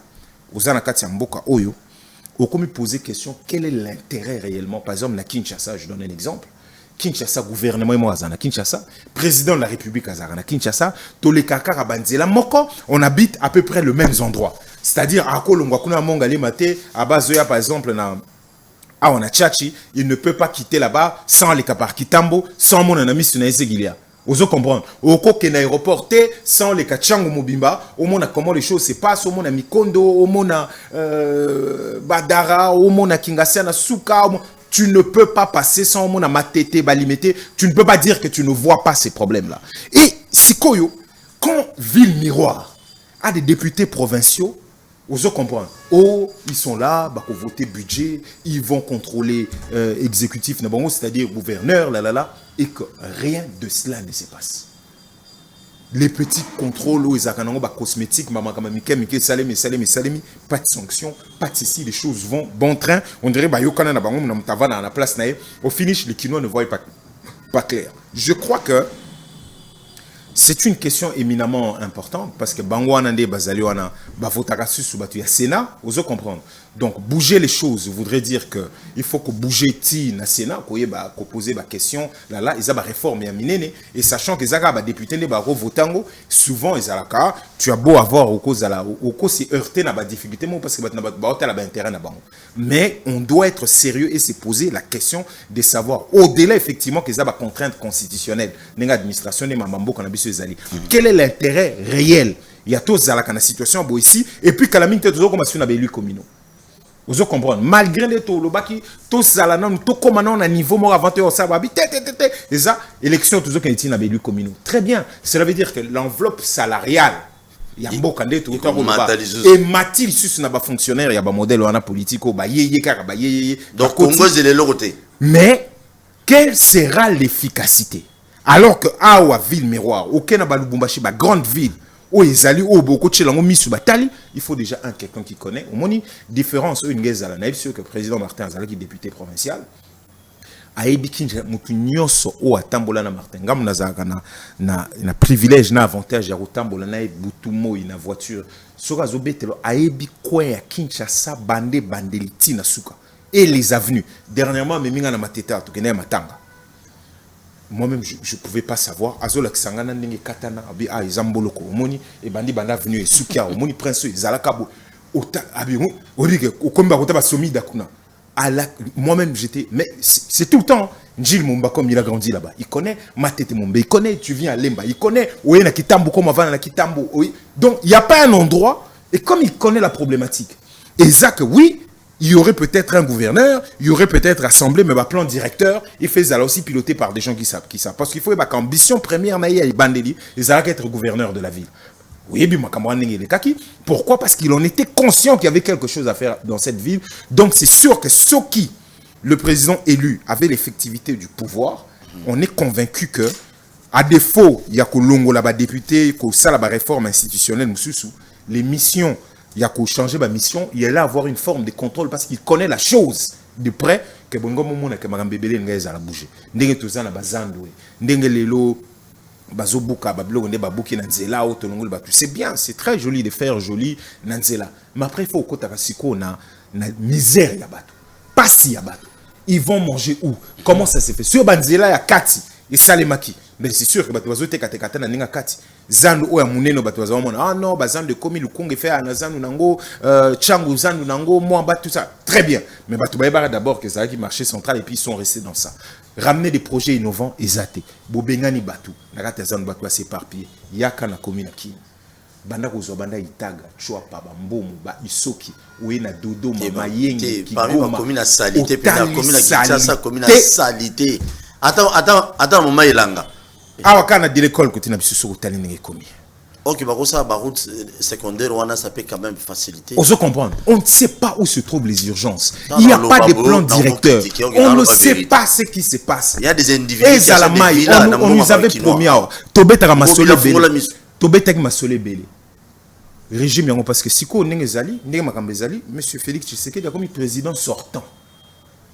Ozanakati Mboka Oyo, au commis poser question, quel est l'intérêt réellement, par exemple, na Kinshasa, je donne un exemple. Kinshasa, gouvernement Azana Kinshasa, président de la République Azana Kinshasa, Tolekaka Rabanzela Moko, on habite à peu près le même endroit. C'est-à-dire, à Kolongwakuna Mongale Mate, à Bazoya par exemple, on a Tchachi, il ne peut pas quitter là-bas sans les Kapar Kitambo, sans mon ami Sunaïsegilia. Vous comprenez? Au Kokena aéroport, sans les Kachango Mobimba, au monde comment les choses se passent, au monde Mikondo, au monde Badara, au monde Kingasana Souka, tu ne peux pas passer sans mon amatété, balimité. Tu ne peux pas dire que tu ne vois pas ces problèmes-là. Et Sikoyo, quand Ville Miroir a des députés provinciaux, vous comprenez? Oh, ils sont là, pour voter budget, ils vont contrôler exécutif, c'est-à-dire gouverneur, et que rien de cela ne se passe. Les petits contrôles, les cosmétiques, pas de sanctions, pas de ceci, les choses vont bon train. On dirait que la place, au finish, les Kinois ne voient pas clair. Je crois que c'est une question éminemment importante parce que Bangouanande Bazaliwana Bavotakasus ou ya Sénat, vous comprendre. Donc bouger les choses voudrait dire que il faut que bouger ti na Sénat qu'on poser la question là ils ont réforme ya minene et sachant que zaga ba député ne ba votango souvent ils alaka tu as beau avoir au cause c'est heurté na ba difficulté parce que ba ba intérêt na bango. Mais on doit être sérieux et se poser la question de savoir au-delà effectivement que ça ba contrainte constitutionnelle n'enga administration ne mambo kana biso ezali. Quel est l'intérêt réel? Il y a tous zalaka na situation bo ici et puis kalamine te toujours comme si on avait élu communaux. Vous comprenez? Malgré les taux, tous à la norme, tout comme on a un niveau mort avant de ça, et ça, élection toujours qu'on est élu communaux. Très bien. Cela veut dire que l'enveloppe salariale, il y a beaucoup de tout et Mathilde sus n'a pas fonctionnaire, il y a pas modèle ou un politique, donc Congo c'est les logotés. Mais quelle sera l'efficacité? Alors que Awa ville miroir, aucun n'a pas Lubumbashi, grande ville. Il faut déjà quelqu'un qui connaît. Au moins, différence, que le président Martin Azala qui est député provincial, a na privilège, na avantage, ya rotambola na butumo na voiture. Soka zobetelo a ebi kwa ya Kinshasa bande bandeliti na suka. Et les avenues. Dernièrement, meminga na mateta to kena matanga. Moi-même, je ne pouvais pas savoir. Azola Kisangana Nenge Katana, Abi A, Zamboloko, Moni, et Bandi Banda venu et Soukia, Moni Prince, Zalakabo, Abi, Orige, Okomba, Otaba Somi Dakuna. Moi-même, j'étais. Mais c'est tout le temps. Njil Mumba, comme il a grandi là-bas. Il connaît Matete Mumba, il connaît, tu viens à Lemba, il connaît, Oye na Kitambo, comme avant na Kitambo. Donc, il n'y a pas un endroit, et comme il connaît la problématique, et Zach, oui, il y aurait peut-être un gouverneur, il y aurait peut-être assemblée, mais plan directeur, il fait ça aussi piloté par des gens qui savent. Parce qu'il faut qu'ambition première, ils allaient être gouverneur de la ville. Oui, pourquoi? Parce qu'il en était conscient qu'il y avait quelque chose à faire dans cette ville. Donc c'est sûr que ceux qui, le président élu, avait l'effectivité du pouvoir, on est convaincu que, à défaut, il y a que l'ongo là-bas député, que ça la réforme institutionnelle, les missions, il y a qu'au changer ma mission, il y a là avoir une forme de contrôle parce qu'il connaît la chose de près que bongo momona que magam bébé ngaza la bouger. Ndenge tozana bazandwe, ndenge lelo bazobuka bablo ne babuki na nzela autonongol batu. C'est bien, c'est très joli de faire joli na nzela. Mais après il faut kotaka siko na misère ya batu. Pasi ya batu. Ils vont manger où? Comment ça se fait? Sur banzela ya kati et salemaki. Mais c'est sûr que batu bazote katekata na ninga kati. Zandu oya muneno batu bazamona ah non bazandu komi lukonge fait na zandu nango changu zandu nango mwamba tout ça très bien mais batu bayeba d'abord que ça qui marché central et puis ils sont restés dans ça ramener des projets innovants ezate bobengani batu nakata zandu batu s'éparpiller yaka na komi na kini banda kozwa banda itaga chwa pa bambomu ba isoki oye na dodo mama yenge ki parmi ba komi na salité pe na komi na Kinshasa komi na salité attends moment elanga awa kana de l'école côté na biso ko tali ndenge komi. OK, bah ça ba route secondaire wana ça peut quand même faciliter. On se comprend. On ne sait pas où se trouvent les urgences. Il n'y a pas de plan directeur. On ne sait pas ce qui se passe. Il y a des individus qui on nous avait promis Tobeta Masole Bele. Tobeta Masole Bele. Régime yango parce que siko ndenge zali, ndenge makambe zali, monsieur Félix Tshisekedi a comme président sortant.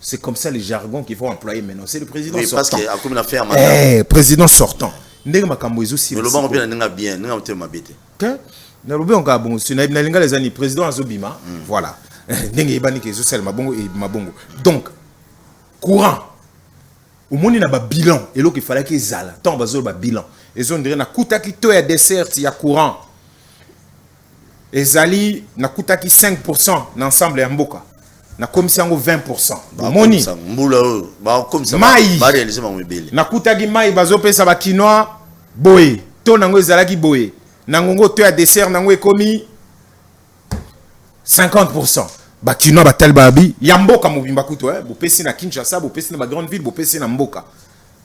C'est comme ça les jargons qu'il faut employer maintenant. C'est le président sortant. Parce qu'il a comme une affaire maintenant. Président sortant. Ndenge makambo ezo mais le bon bien ndenge bien, ndenge mte mabete. Que na lobe on ka bon, si na linga les années président azobima, voilà. Ndenge ebani ke ezo sel mabongo et mabongo. Donc courant. Au monde na ba bilan, et lo qu'il fallait que zala, tant bazo ba bilan. Ezo ndire na kutaki to ya dessert ya courant. Ezali na kutaki 5% na ensemble ya mboka. Na commission 20%. Moni. Ba comme ça. Ba réaliser ma mobile. Na kutaki mai bazo pesa ba quinoa boye. To nango ezalaki boye. Nangongo to ya dessert nango ekomi 50%. Ba quinoa ba tel babi ya mboka mobimba kuto bo pesi na Kinshasa, bo pesi na ba grande ville, bo pesi na mboka.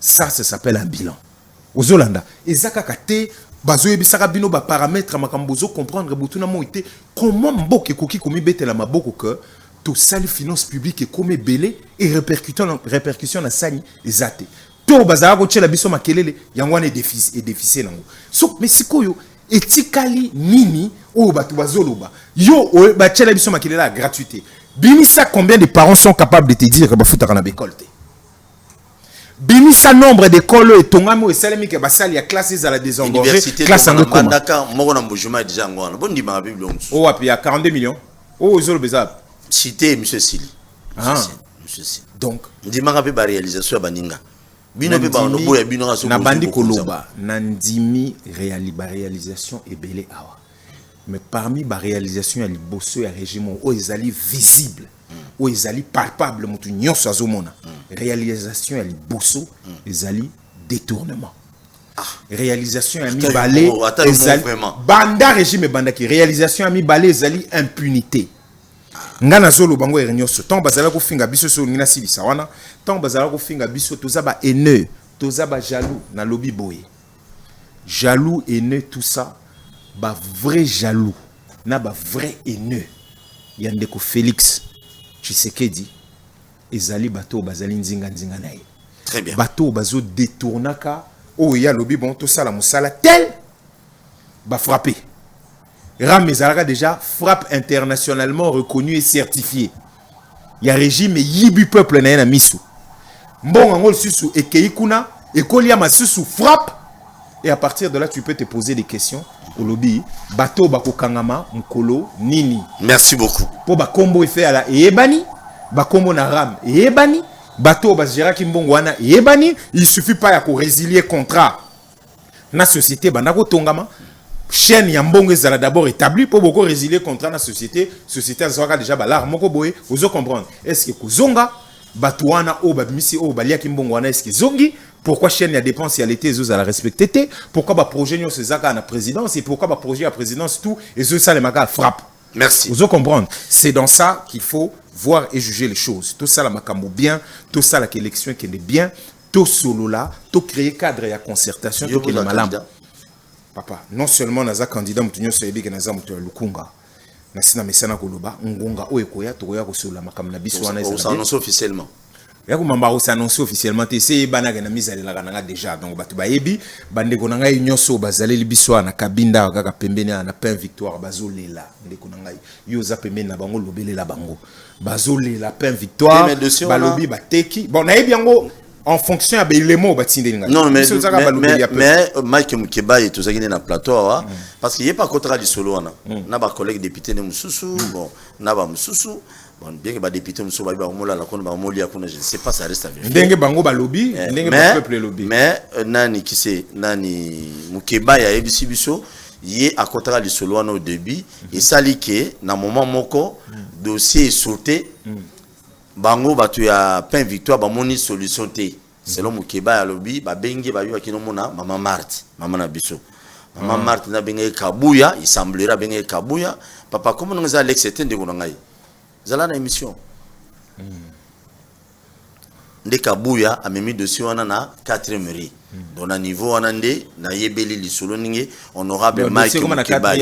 Ça s'appelle un bilan. Ozolanda, ezaka kate bazo yebisaka bino ba paramètres makambozo comprendre botuna mo ite comment mboka ekoki komi betela maboko que tout ça les finances publiques et comme belé et répercussion na sani ezate to bazara ko tshela biso makelele yangwana déficit nango so mais sikoyo etikali nini o batu bazoloba yo ba tshela biso makelele à gratuité binisa combien de parents sont capables de te dire que ba futaka na école te binisa nombre d'écoles et tongamo et salemi que ba sali ya classes à la désengorgée classe en comment ndaka moko na mbujuma déjà ngwana bon ndima bible o api ya 42 millions o zolo bezab cité M. Sili. Monsieur Sili. Donc, ndimaka pe ba réalisation ya baninga. Bino pe ba onobo ya bino ngaso. Na bandi koloba, nandimi réalisation ebele awa. Mais parmi ba réalisation ya liboso ya régime o ezali visible, o ezali palpable mutu nyonso azomona. Réalisation ya liboso ezali détournement. Réalisation ya mibale ezali banda régime banda ki réalisation ya mibale ezali impunité. Ngana zolo bango erenyoso tant bazala ko finga biso so ngina silisa wana tant bazala ko finga biso toza ba haineux toza ba jaloux na lobby boye jaloux haineux tout ça ba vrai jaloux na ba vrai haineux yande ko Félix Tshisekedi ezali bato bazali nzinga na ye très bien bato bazo détournaka o ya lobby bon to sala musala tel ba frapper Ram Mezalaka déjà frappe internationalement reconnue et certifiée. Il y a régime yibu peuple na misu. Mbongo ngol susu ekeikuna ekolia masusu frappe et à partir de là tu peux te poser des questions au lobby bateau bako kangama mkolo nini. Merci beaucoup. Po ba kombo effet à la ebani ba kombo na ram ebani bateau ba géraki mbongo wana ebani il suffit pas ya ko résilier contrat na société banako tongama chaîne yambongo ezala d'abord établi pour beaucoup résilier contrat na société azwaka déjà balar moko boye ozo comprendre est-ce que kozonga batuana o babimisi o balia kimbongo wana est-ce que zongi pourquoi chaîne ya dépense ya l'été ezozala respecter te pourquoi ba projet nyo sezaka na présidence et pourquoi ba projet ya présidence tout ezo salemaka frappe Merci. Vous comprendre. C'est dans ça qu'il faut voir et juger les choses. Tout ça, la makambo bien, tout ça, la élection qui est bien, tout solo là, tout créer cadre et concertation, tout qui est malin. Papa, non seulement naza candidat mutunyo soyebi ke naza mutu lukunga. Nasina mesana koloba ngonga oyekoya tokoya kosola makambo na biso wana ça annonce officiellement. Ya kumamba ko annoncer officiellement te c'est bana ke na mise la kana déjà donc batu bayebi bande ko nanga nyonso bazali biso na kabinda kaka pembeni na pain victoire bazolela ndeko nanga yo za pembeni na bango lobelela bango bazolela pain victoire balobi bateki bon nayebi yango en fonction à les mots non mais Mike Mukeba et tout ça qui est dans plateau parce qu'il y a pas contre du solo na ba collègue député ne mususu bon na ba mususu bon bien que ba député mususu ba mola la ba moli akuna je ne sais pas ça reste à vérifier ndenge bango ba lobby ndenge ba peuple lobby mais nani qui c'est nani Mukeba ya ebisi biso yé à contre du solo au début et ça liké na moment moko dossier est sauté bango batu ya pain victoire ba moni solution té selon Mukeba ya lobby ba bengi ba yo kino mona mama Marthe mama na biso mama Marthe na bengi kabuya il semblera bengi kabuya papa comment nous Alex c'était de ngai zala na émission nde kabuya a memi dossier wana na 4e mairie donc na niveau wana nde na yebeli lisolo ninge honorable Mike Mukeba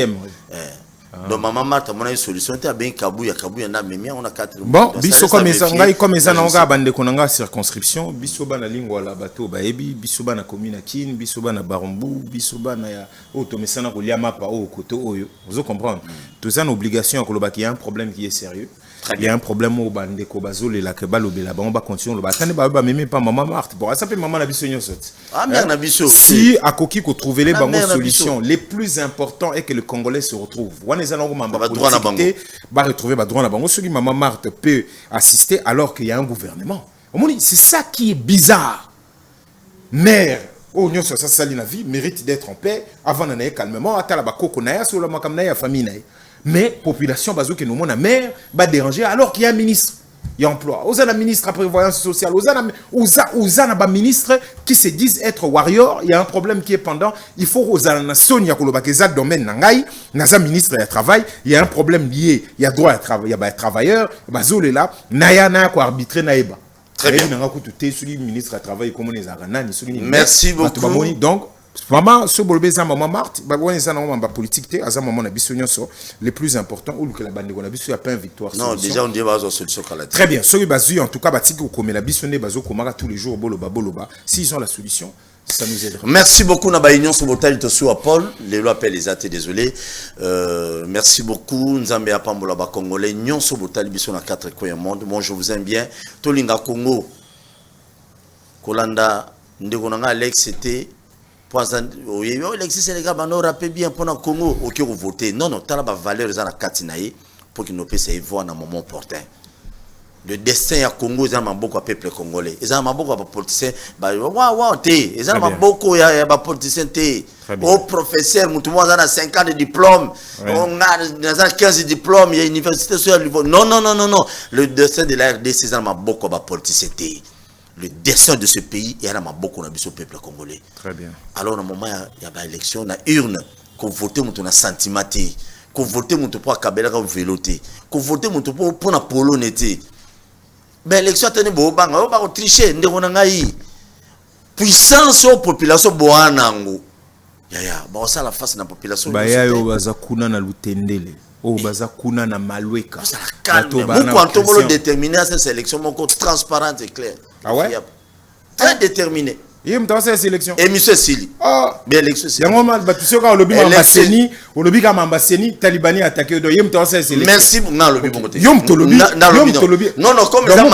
donc maman Marthe mon une solution te ben kabuya na memi on a 4 bon biso comme ça na nga bande konanga circonscription biso bana lingwa la bato ba ebi biso bana commune Kin biso bana Barumbu biso bana ya otomesana ko liama pa o koto oyo vous comprendre tout ça une obligation ko il y a un problème qui est sérieux. Il y a un problème au bande ko bazole la ke balobela ba on va continuer le batane ba même pas maman Marthe bon ça peut maman na biso nyonso ah mère na biso si akoki ko trouver les bonnes solutions les plus importants est que le Congolais se retrouve wana ezana ko mamba politique ba retrouver ba droit na bango celui maman Marthe peut assister alors qu'il y a un gouvernement c'est ça qui est bizarre mère oh nyonso ça sali na vie mérite d'être en paix avant d'anayer calmement atala ba koko na ya sur la makamna ya famille na mais population bazo que nous mon mère va déranger alors qu'il y a un ministre il y a emploi aux un ministre à prévoyance sociale aux un ministre qui se disent être warrior il y a un problème qui est pendant il faut aux un Sonia Kolobakeza domaine nangai naza ministre du travail il y a un problème lié il y a droit à travail il y a travailleur bazo là naya ko arbitrer naeba très bien ministre du travail comme les aranani merci beaucoup donc maman ce bolbe za maman Marthe ba woni za na maman politique te aza maman na biso nyonso le plus important ou que la bande na biso ya pain victoire non déjà on dit bazo solution kala très bien ceux bazu en tout cas batiki ko komela biso ne bazo komaka tous les jours boloba s'ils ont la solution ça nous aidera. Merci beaucoup na ba union so botali to so Paul les lois appellent les athées désolé merci beaucoup nzambe ya pambola ba congolais union so botali biso na 4 coins monde moi je vous aime bien to linga Congo kolanda ndeko na Alex c'était les gars, on rappelle bien pour le Congo, ok, vous votez. Non, non, tu as la valeur dans la Katinaï pour qu'ils nous puissent voir dans un moment opportun. Le destin à Congo, ils ont beaucoup de peuple congolais. Ils ont beaucoup de politiciens. Ils ont beaucoup de politiciens. Au professeur, nous avons 5 ans de diplôme. On a 15 diplômes. Il y a une université sur le niveau. Non, non, non, non, non. Le destin de la RDC, ils ont beaucoup de politiciens. Le destin de ce pays, il y a beaucoup de peuple congolais. Très bien. Alors, au moment il y a une élection, il y a une urne, qu'on vote mon sentiment, qu'on vote mon pour Kabila comme véloté, qu'on vote mon pour la Pologne. Mais l'élection a été bonne, on va tricher, on a eu puissance aux populations boanango. Ya, bah ça la face de la population. Bah ya yo bazakuna na lutendele. Oh bazakuna na malweka. Pourquoi on peut déterminer cette élection transparente et claire. Ah ouais? Très déterminé. Il y a une sélection. Et monsieur Sili. Ah, bien l'élection. Il y a un moment où on lobby Mambaseni, on lobby Mambaseni, Talibani attaqué. Il y a une sélection. Merci pour le lobby. Non, non, comme ça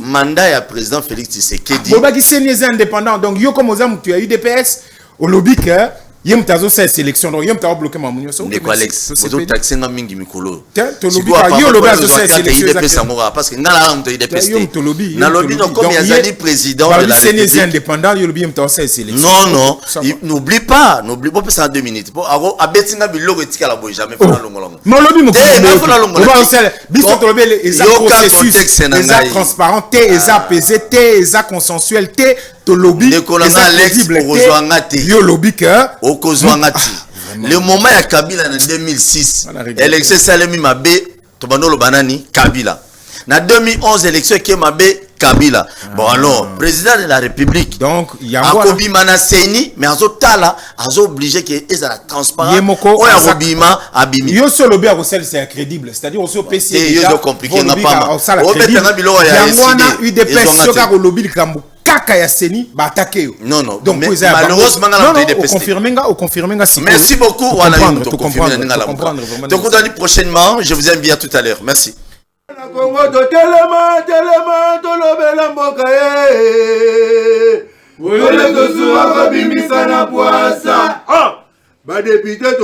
mandat ya président Félix Tshisekedi. Bon bah qui c'est indépendant. Donc yo comme aux hommes tu as eu DPS au lobby que yem tazo cette sélection donc yem tazo bloqué ma munyo so mais quoi Alex vous taxer nga mingi mikolo to lobby ka yo lobby azo cette sélection parce que ngala am to IDPS to lobby na lobby non comme il y a président de la République indépendant yo lobby yem tazo cette sélection non n'oublie pas ça en 2 minutes pour abetinga biloko etika la boy jamais pour longolongo non lobby mo on va faire biso to lobby les processus les transparent les apaisé les consensuel to lobby de kolanga Alex ozwanga te yo lobby que okozwanga te Le moment ya Kabila en 2006, élection Salemi Mabe, Tobandolo Banani, Kabila. En 2011, élection Kemabe, Kabila. Bon alors, président de la République. Donc, il y a Akobi Manaseni, mais Azo Tala, Azo obligé que les la transparence. Yemoko, Oyarobima, Abimi. Yo sur le bien c'est incrédible, c'est-à-dire on se PC. Et yo compliqué na pas. On a eu des personnes qui ont lobby le Kambu. Kaka ya Seni ba attaquer. Non non. Donc malheureusement on confirme nga. Merci beaucoup. On a eu tout comprendre. Donc on dit prochainement, je vous invite à tout à l'heure. Merci. Congo to telema to lobela mboka ye. Wole to suwa kabimisa na poasa. Ba député